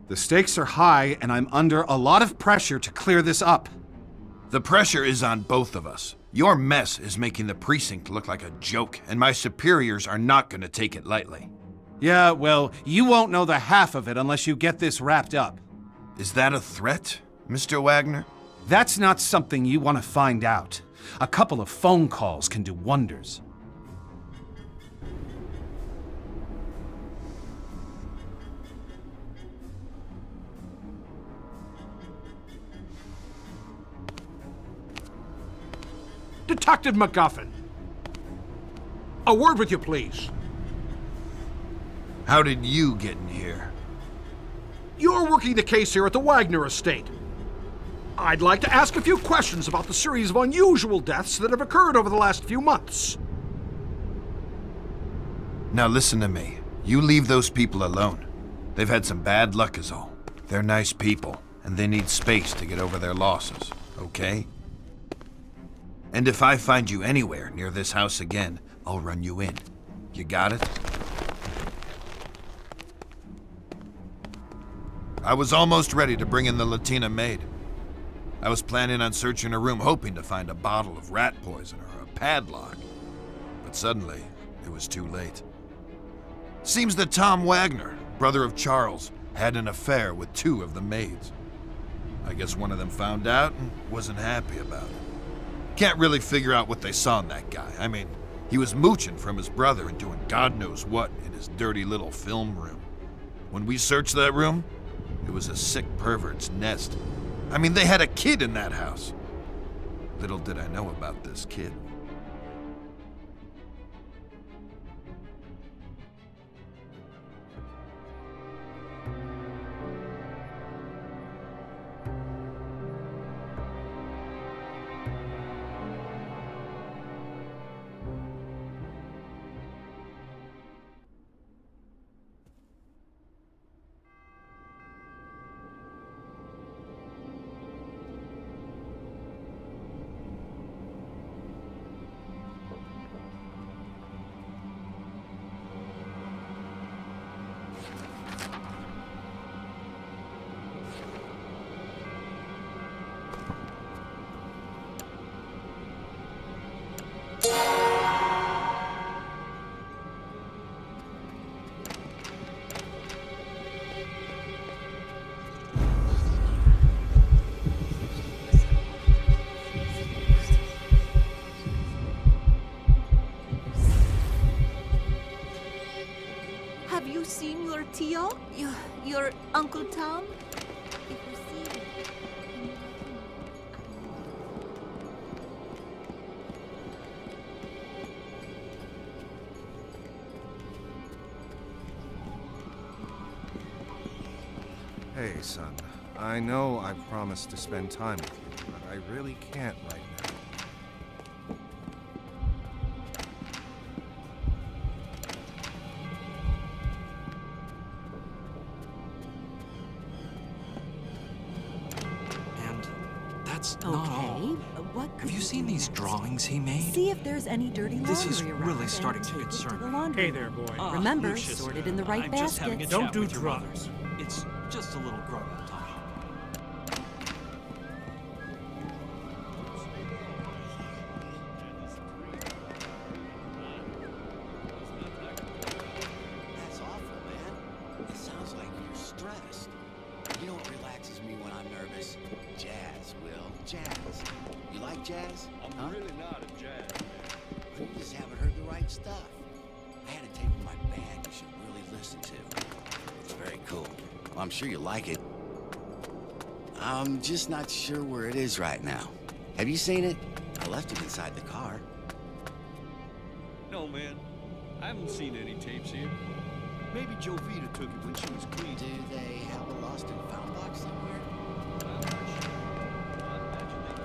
The stakes are high, and I'm under a lot of pressure to clear this up. The pressure is on both of us. Your mess is making the precinct look like a joke, and my superiors are not going to take it lightly. Yeah, well, you won't know the half of it unless you get this wrapped up. Is that a threat, Mr. Wagner? That's not something you want to find out. A couple of phone calls can do wonders. Detective MacGuffin. A word with you, please. How did you get in here? You're working the case here at the Wagner estate. I'd like to ask a few questions about the series of unusual deaths that have occurred over the last few months. Now listen to me. You leave those people alone. They've had some bad luck is all. They're nice people, and they need space to get over their losses, okay? And if I find you anywhere near this house again, I'll run you in. You got it? I was almost ready to bring in the Latina maid. I was planning on searching her room, hoping to find a bottle of rat poison or a padlock. But suddenly, it was too late. Seems that Tom Wagner, brother of Charles, had an affair with 2 of the maids. I guess one of them found out and wasn't happy about it. Can't really figure out what they saw in that guy. I mean, he was mooching from his brother and doing God knows what in his dirty little film room. When we searched that room, it was a sick pervert's nest. I mean, they had a kid in that house. Little did I know about this kid. Tio? Your Uncle Tom? If you see him, can you let him Hey, son. I know I promised to spend time with you, but I really can't right now. And that's not Okay, all. what could Have you we seen do these next? drawings he made? See if there's any dirty laundry This is around really and starting to take it concern the me. laundry Hey there, room. boy. Remember, Lucius, sort it in the right I'm just having a basket. Don't chat do with your mother. drugs. It's just a little grown-up talk. That's awful, man. It sounds like you're stressed. You know what relaxes me when I'm nervous? Jazz, Will. Jazz. You like jazz? I'm really not a jazz man. You just haven't heard the right stuff. I had a tape of my band you should really listen to. It's very cool. Well, I'm sure you like it. I'm just not sure where it is right now. Have you seen it? I left it inside the car. No, man. I haven't seen any tapes here. Maybe Jovita took it when she was clean. Do they have a lost and found box somewhere? I'm not sure. I imagine they do.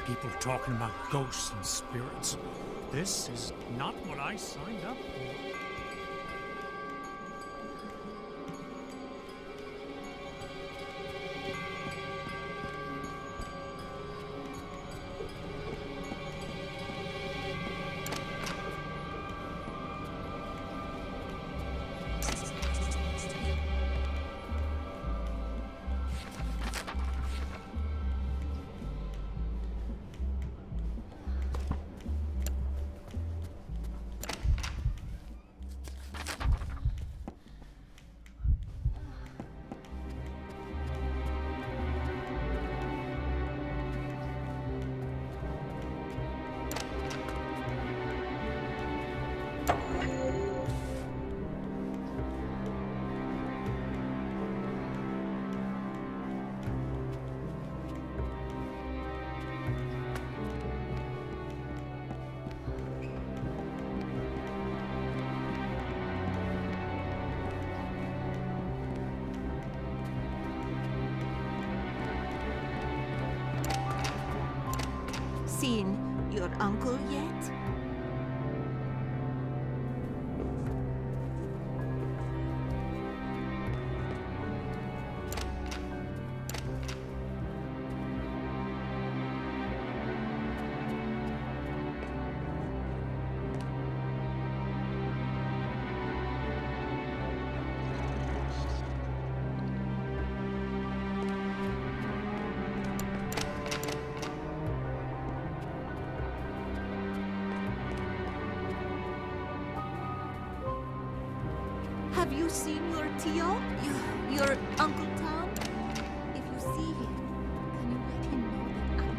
People talking about ghosts and spirits. This is not what I signed up for. Seen your uncle yet? Have you seen your Tio? Your Uncle Tom? If you see him, can you let him know that I'm...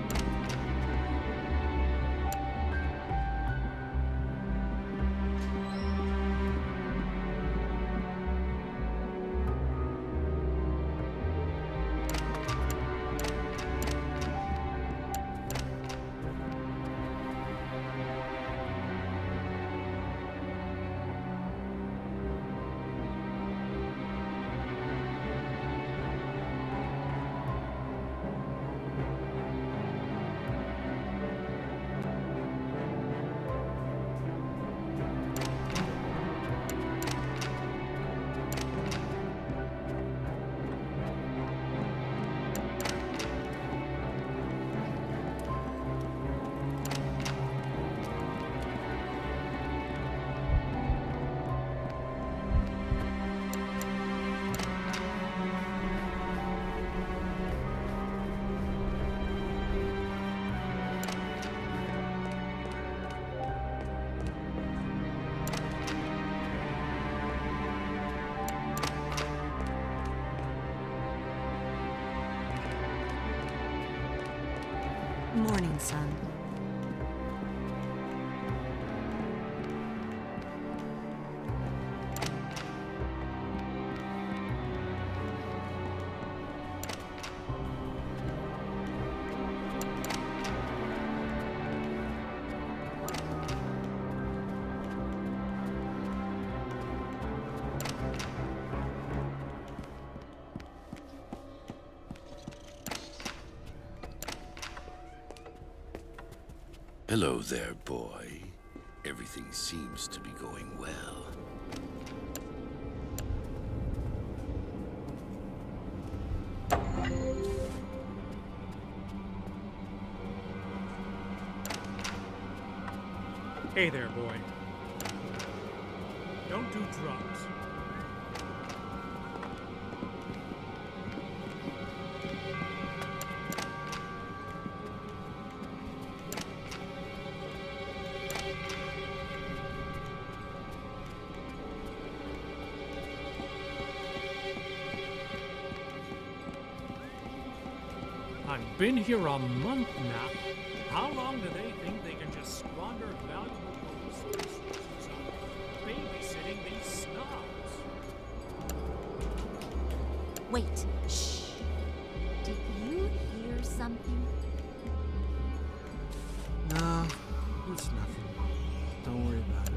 Morning, son. Hello there, boy. Everything seems to be going well. Hey there, boy. Don't do drugs. I've been here a month now. How long do they think they can just squander valuable police resources on babysitting these snobs? Wait, shh. Did you hear something? No, it's nothing. Don't worry about it.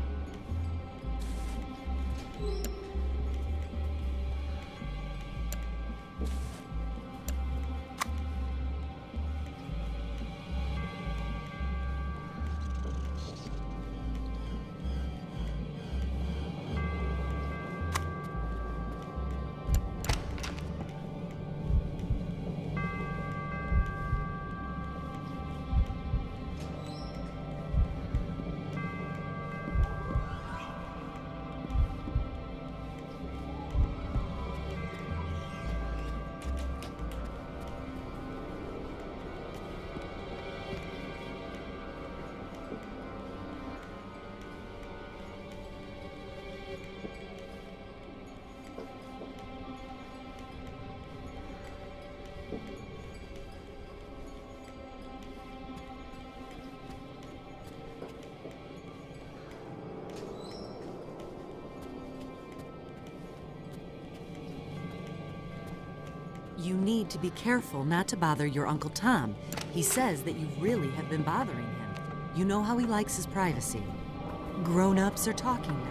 You need to be careful not to bother your Uncle Tom. He says that you really have been bothering him. You know how he likes his privacy. Grown-ups are talking now.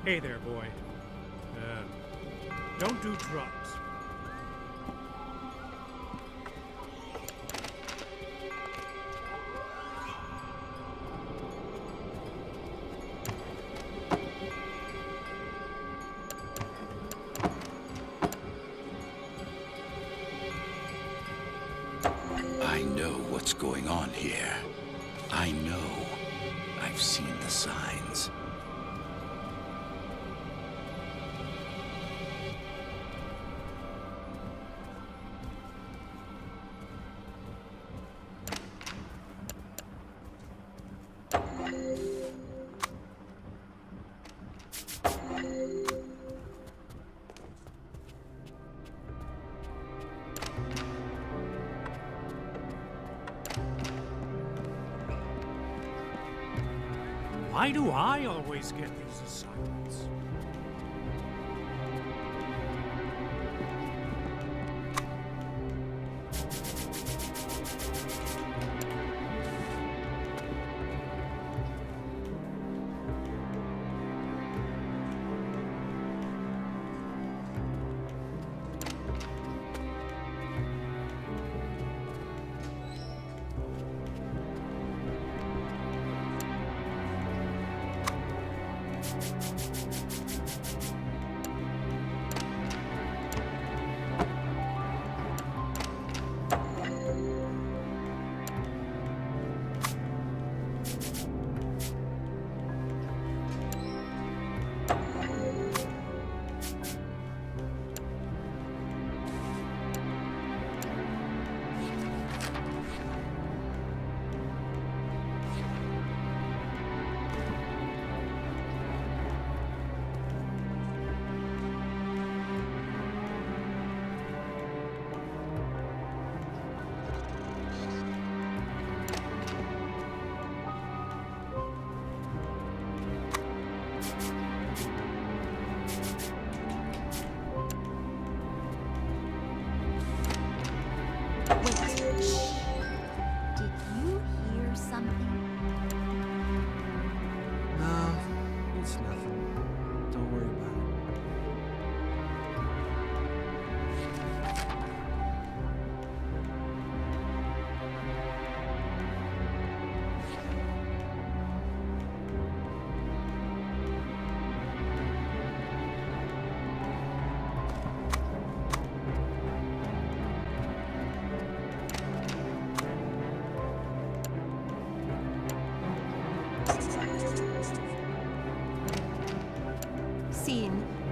Hey there, boy. Don't do drugs. I know what's going on here. I know. I've seen the signs. Why do I always get these assignments?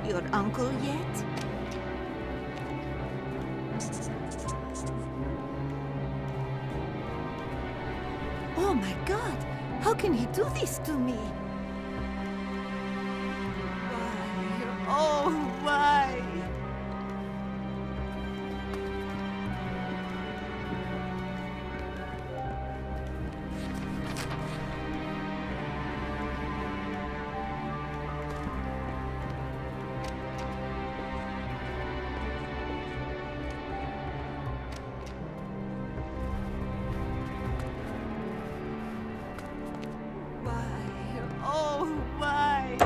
your uncle yet? Oh my God! How can he do this to me? Why? Oh, why? Oh, why?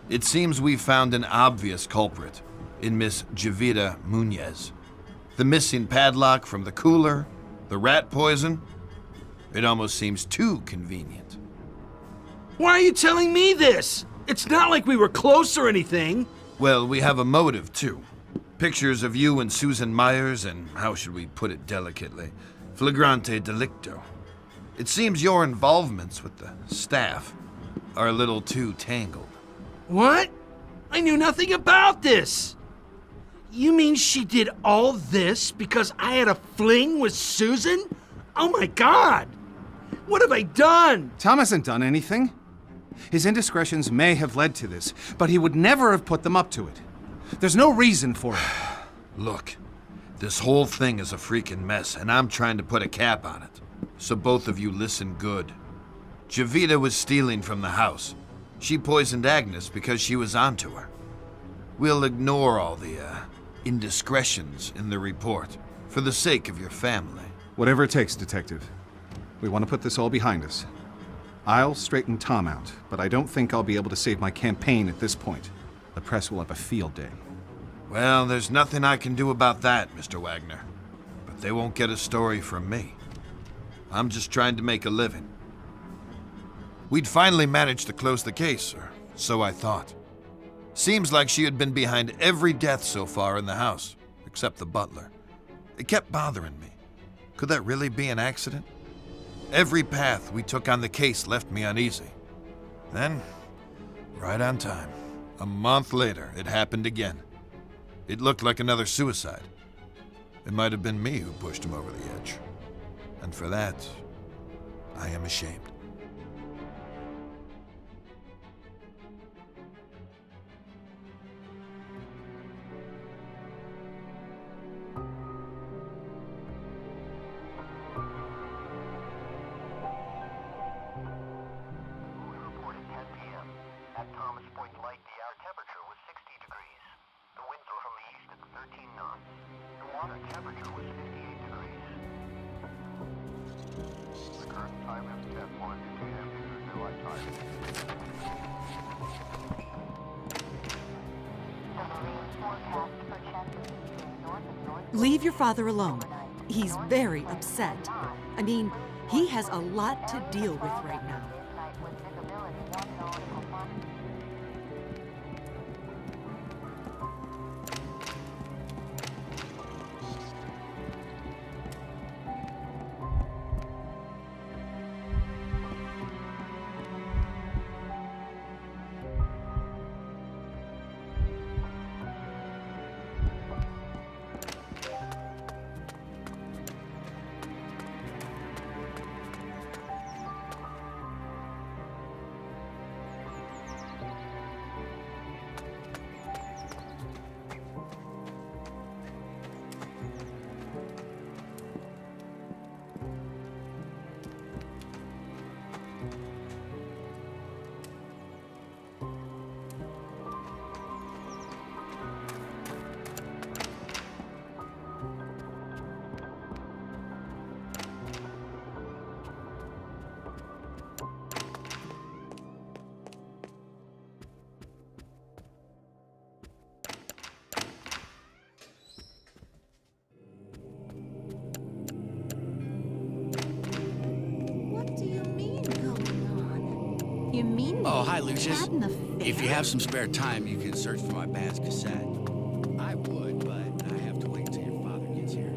It seems we've found an obvious culprit in Miss Jovita Munez. The missing padlock from the cooler, the rat poison. It almost seems too convenient. Why are you telling me this? It's not like we were close or anything. Well, we have a motive, too. Pictures of you and Susan Myers, and how should we put it delicately? Flagrante delicto. It seems your involvements with the staff are a little too tangled. What? I knew nothing about this. You mean she did all this because I had a fling with Susan? Oh my God! What have I done? Tom hasn't done anything. His indiscretions may have led to this, but he would never have put them up to it. There's no reason for it. Look, this whole thing is a freaking mess, and I'm trying to put a cap on it. So both of you listen good. Jovita was stealing from the house. She poisoned Agnes because she was onto her. We'll ignore all the, indiscretions in the report for the sake of your family. Whatever it takes, Detective. We want to put this all behind us. I'll straighten Tom out, but I don't think I'll be able to save my campaign at this point. The press will have a field day. Well, there's nothing I can do about that, Mr. Wagner. But they won't get a story from me. I'm just trying to make a living. We'd finally managed to close the case, or so I thought. Seems like she had been behind every death so far in the house, except the butler. It kept bothering me. Could that really be an accident? Every path we took on the case left me uneasy. Then, right on time, a month later, it happened again. It looked like another suicide. It might have been me who pushed him over the edge. And for that, I am ashamed. Leave your father alone. He's very upset. I mean, he has a lot to deal with right now. mean Oh, they hi, Lucius. had an affair? If you have some spare time, you can search for my band's cassette. I would, but I have to wait until your father gets here.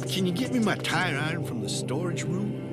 Can you get me my tire iron from the storage room?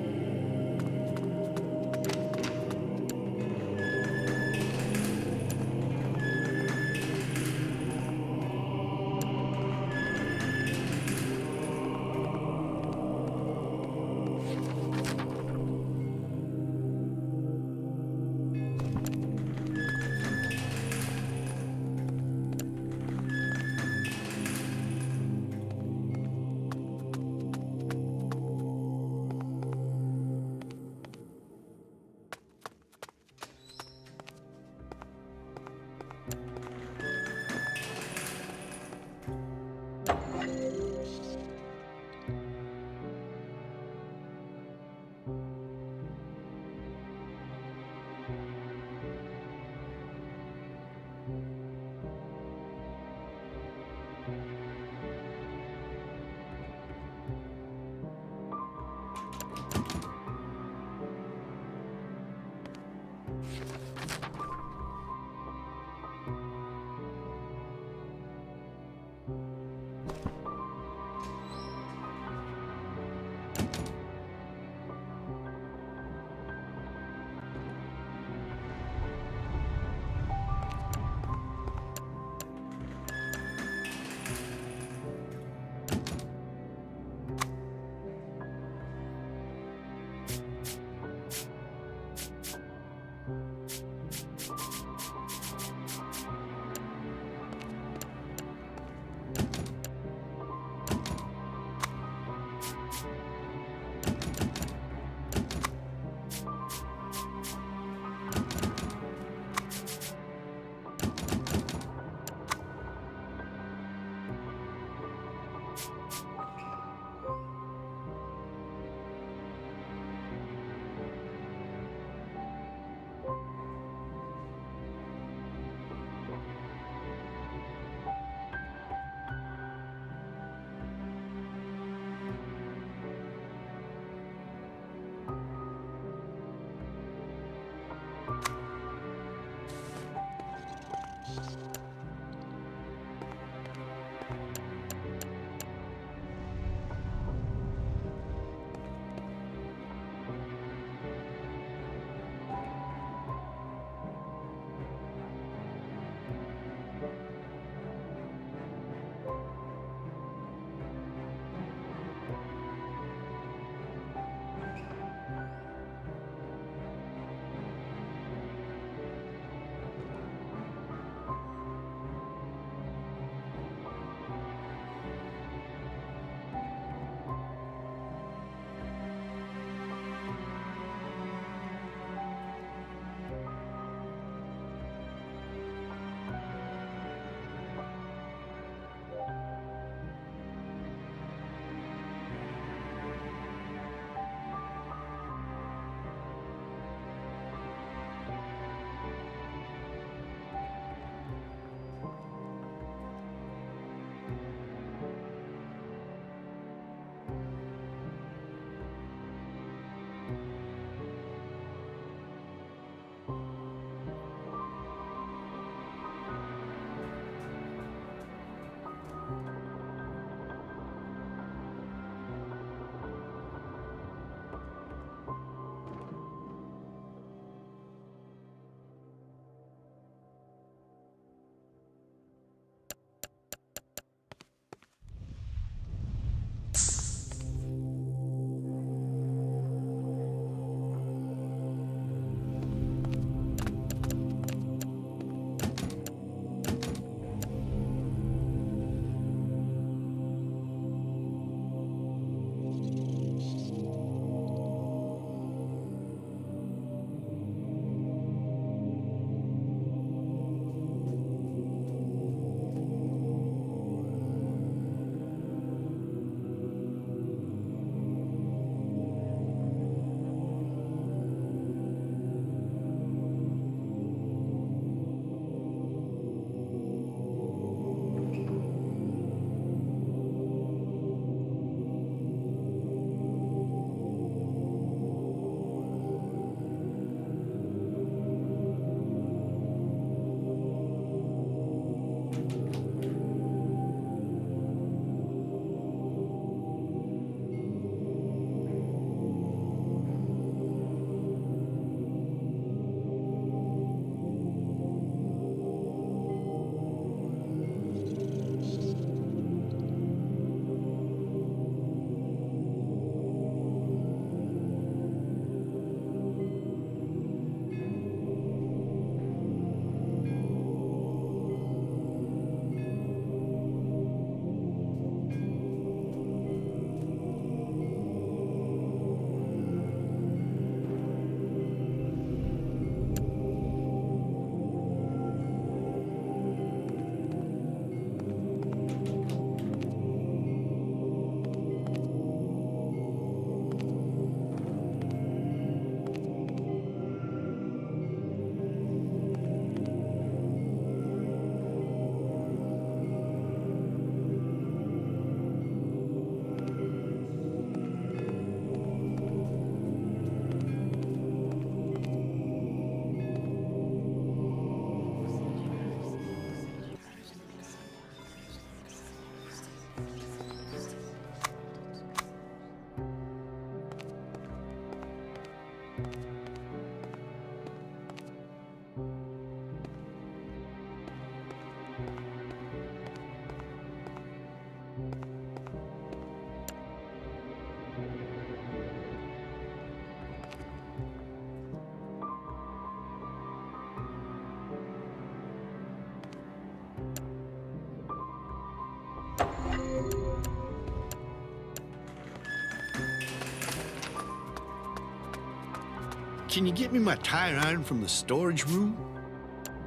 Can you get me my tire iron from the storage room?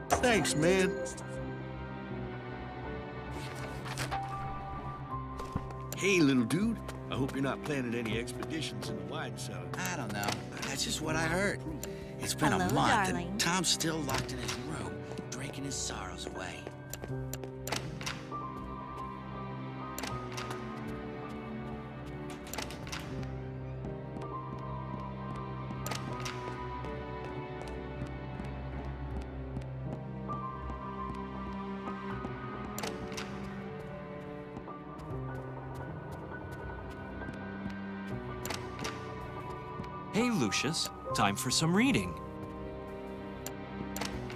Thanks, man. Hey, little dude. I hope you're not planning any expeditions in the wine cellar. I don't know. That's just what I heard. It's been Hello, a month, darling. and Tom's still locked in his room, drinking his sorrows away. Hey, Lucius. Time for some reading.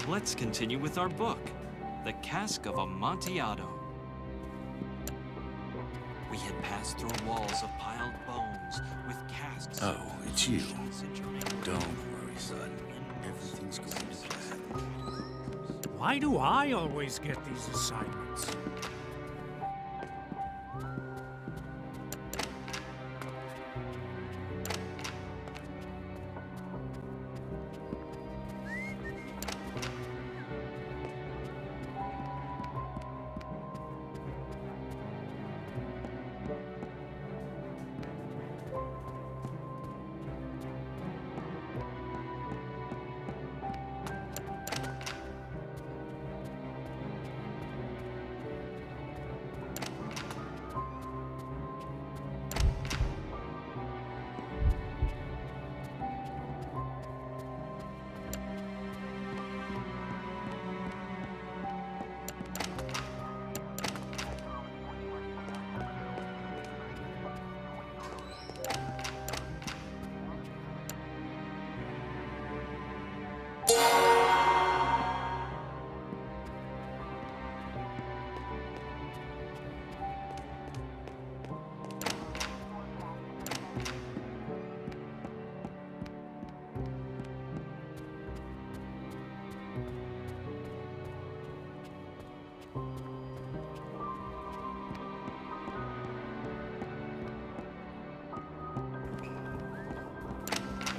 Let's continue with our book, The Cask of Amontillado. We had passed through walls of piled bones with casks. Oh, it's you. Don't worry, son. Everything's going to plan. Why do I always get these assignments?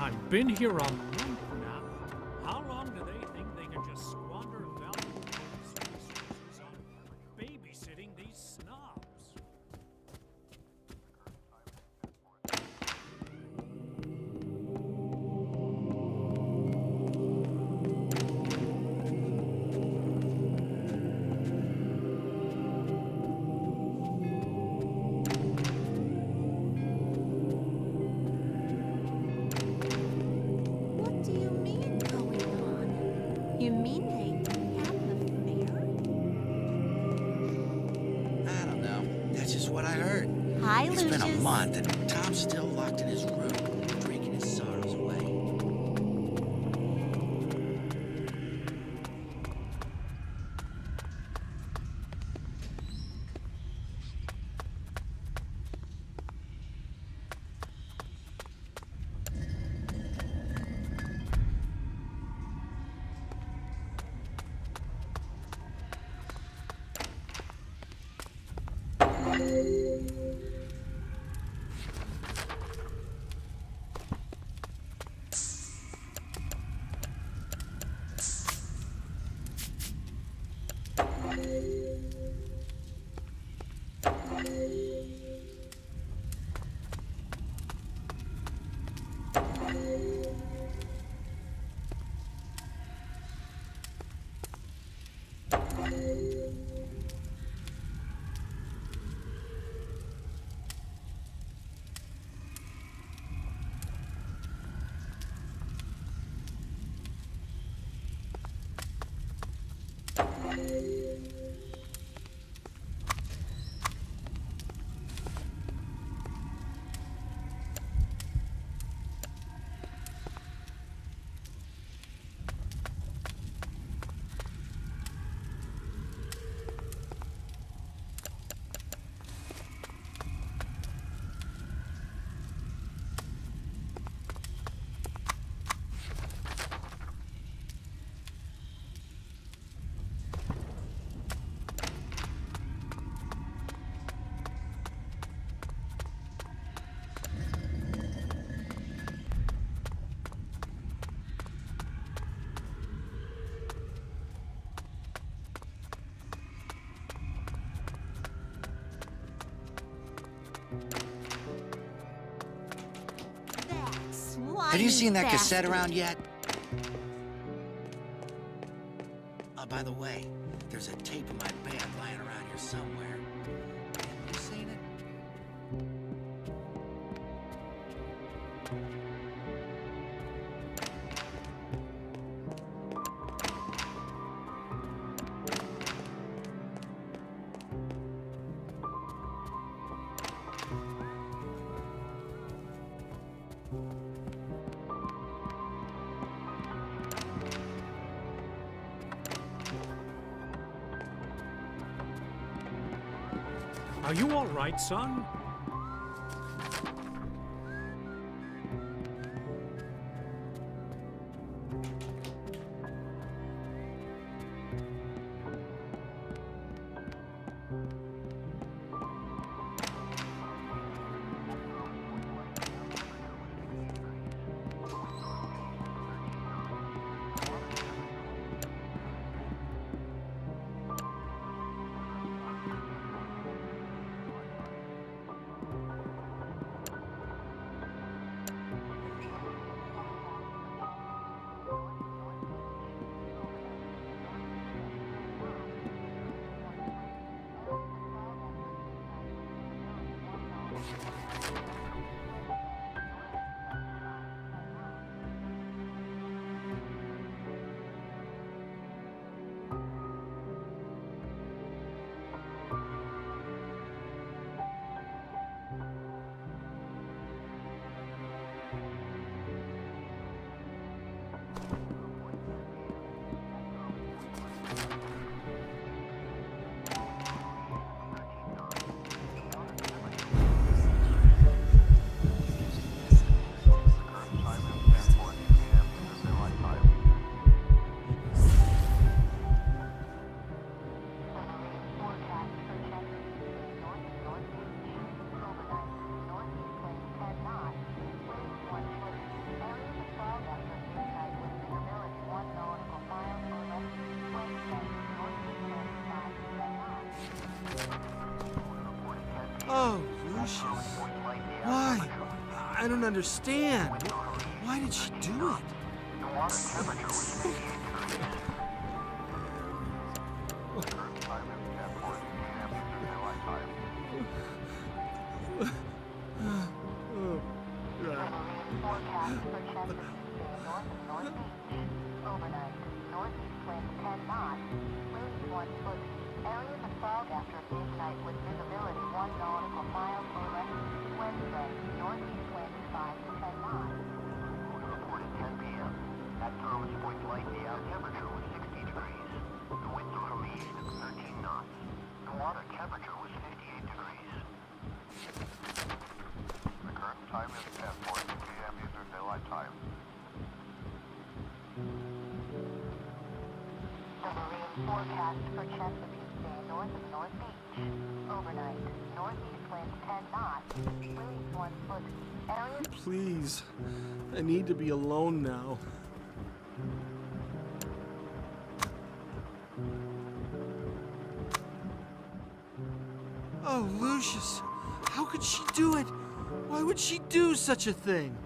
I've been here a month now. How long do they think they can just squander valuable resources on babysitting these snobs? What do you mean going on? You mean they have an affair? I don't know. That's just what I heard. Hi, It's been a Lucius. month, and Tom's still locked in his room, drinking his sorrows away. Have you seen that cassette bastard. around yet? Oh, by the way, there's a tape of my band lying around here somewhere. Have you seen it? Are you all right, son? Oh, Lucius. Why? I don't understand. Why did she do it? The water temperature was 58 degrees. Current time is 10:40 p.m. Eastern Daylight Time. Forecast for Chesapeake Bay north of North Beach. Overnight, northeast winds 10 knots, winds 1 foot. Areas of fog after midnight with visibility 1 nautical mile or less. Wednesday, northeast winds 5 to 10 knots. Reported 10 p.m. At Thomas Point Light, the air temperature was 60 degrees. The wind blew from the east at 13 knots. The water temperature was 58 degrees. The current time is 10:40 p.m. Eastern Daylight Time. The marine forecast for Chesapeake Bay north of North Beach. Overnight, northeast winds 10 knots, winds 1 foot. Areas Please. I need to be alone now. Oh, Lucius. How could she do it? Why would she do such a thing?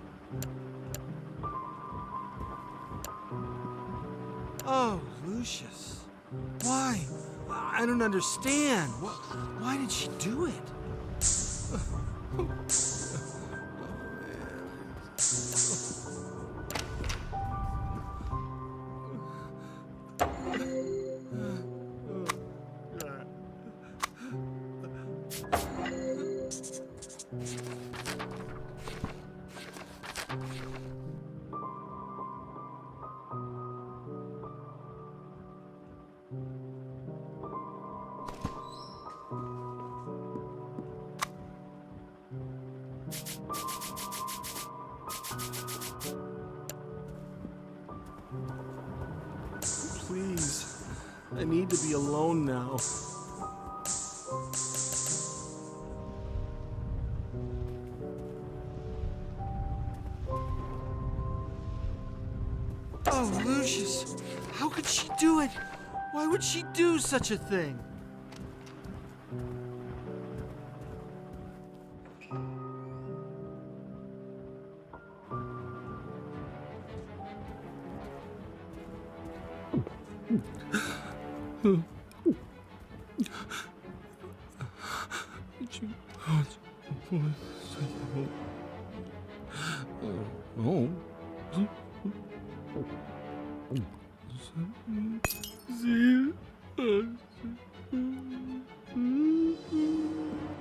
Oh, Lucius. Why? I don't understand. Why did she do it? Please. I need to be alone now. Oh, Lucius. How could she do it? Why would she do such a thing?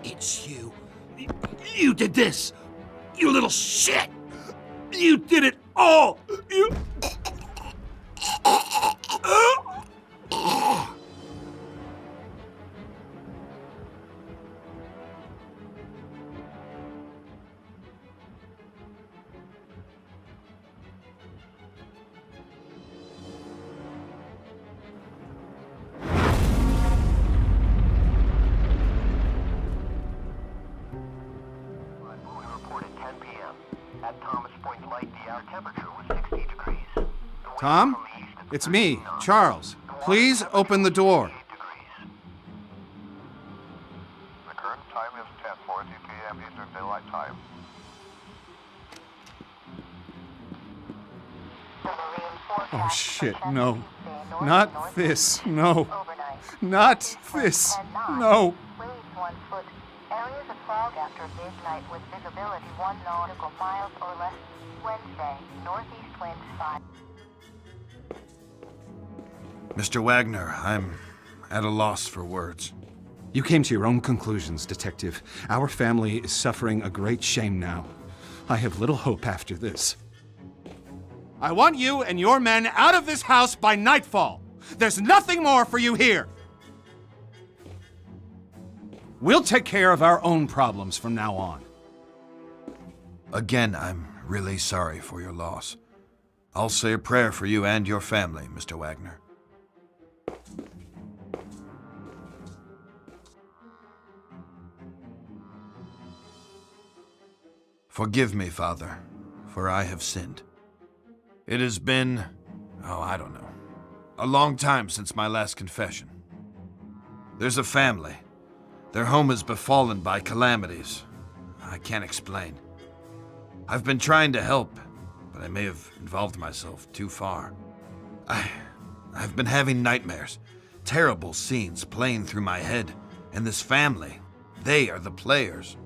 It's you. You did this! You little shit! You did it all! You... Tom? It's me, Charles. Please open the door. The current time is 10:40 p.m. Eastern Daylight Time. Oh shit, no. Not this, no. Not this, no. Waves 1 foot. Areas of fog after midnight with visibility 1 nautical miles or less. Wednesday, northeast winds 5. Mr. Wagner, I'm at a loss for words. You came to your own conclusions, Detective. Our family is suffering a great shame now. I have little hope after this. I want you and your men out of this house by nightfall. There's nothing more for you here. We'll take care of our own problems from now on. Again, I'm really sorry for your loss. I'll say a prayer for you and your family, Mr. Wagner. Forgive me, Father, for I have sinned. It has been, I don't know, a long time since my last confession. There's a family. Their home is befallen by calamities. I can't explain. I've been trying to help, but I may have involved myself too far. I've been having nightmares, terrible scenes playing through my head, and this family, they are the players.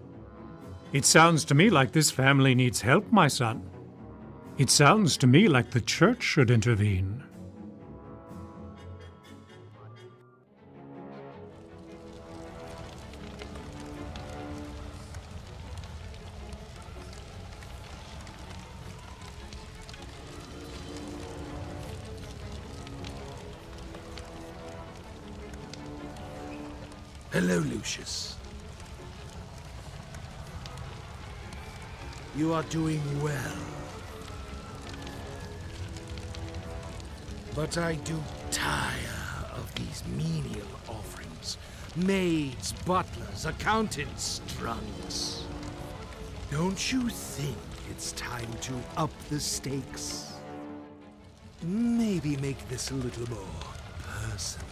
It sounds to me like this family needs help, my son. It sounds to me like the church should intervene. Hello, Lucius. You are doing well. But I do tire of these menial offerings. Maids, butlers, accountants, drunks. Don't you think it's time to up the stakes? Maybe make this a little more personal.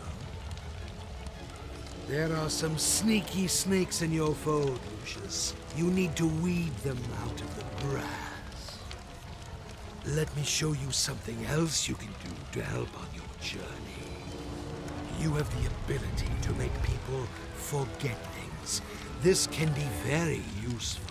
There are some sneaky snakes in your fold, Lucius. You need to weed them out of the grass. Let me show you something else you can do to help on your journey. You have the ability to make people forget things. This can be very useful.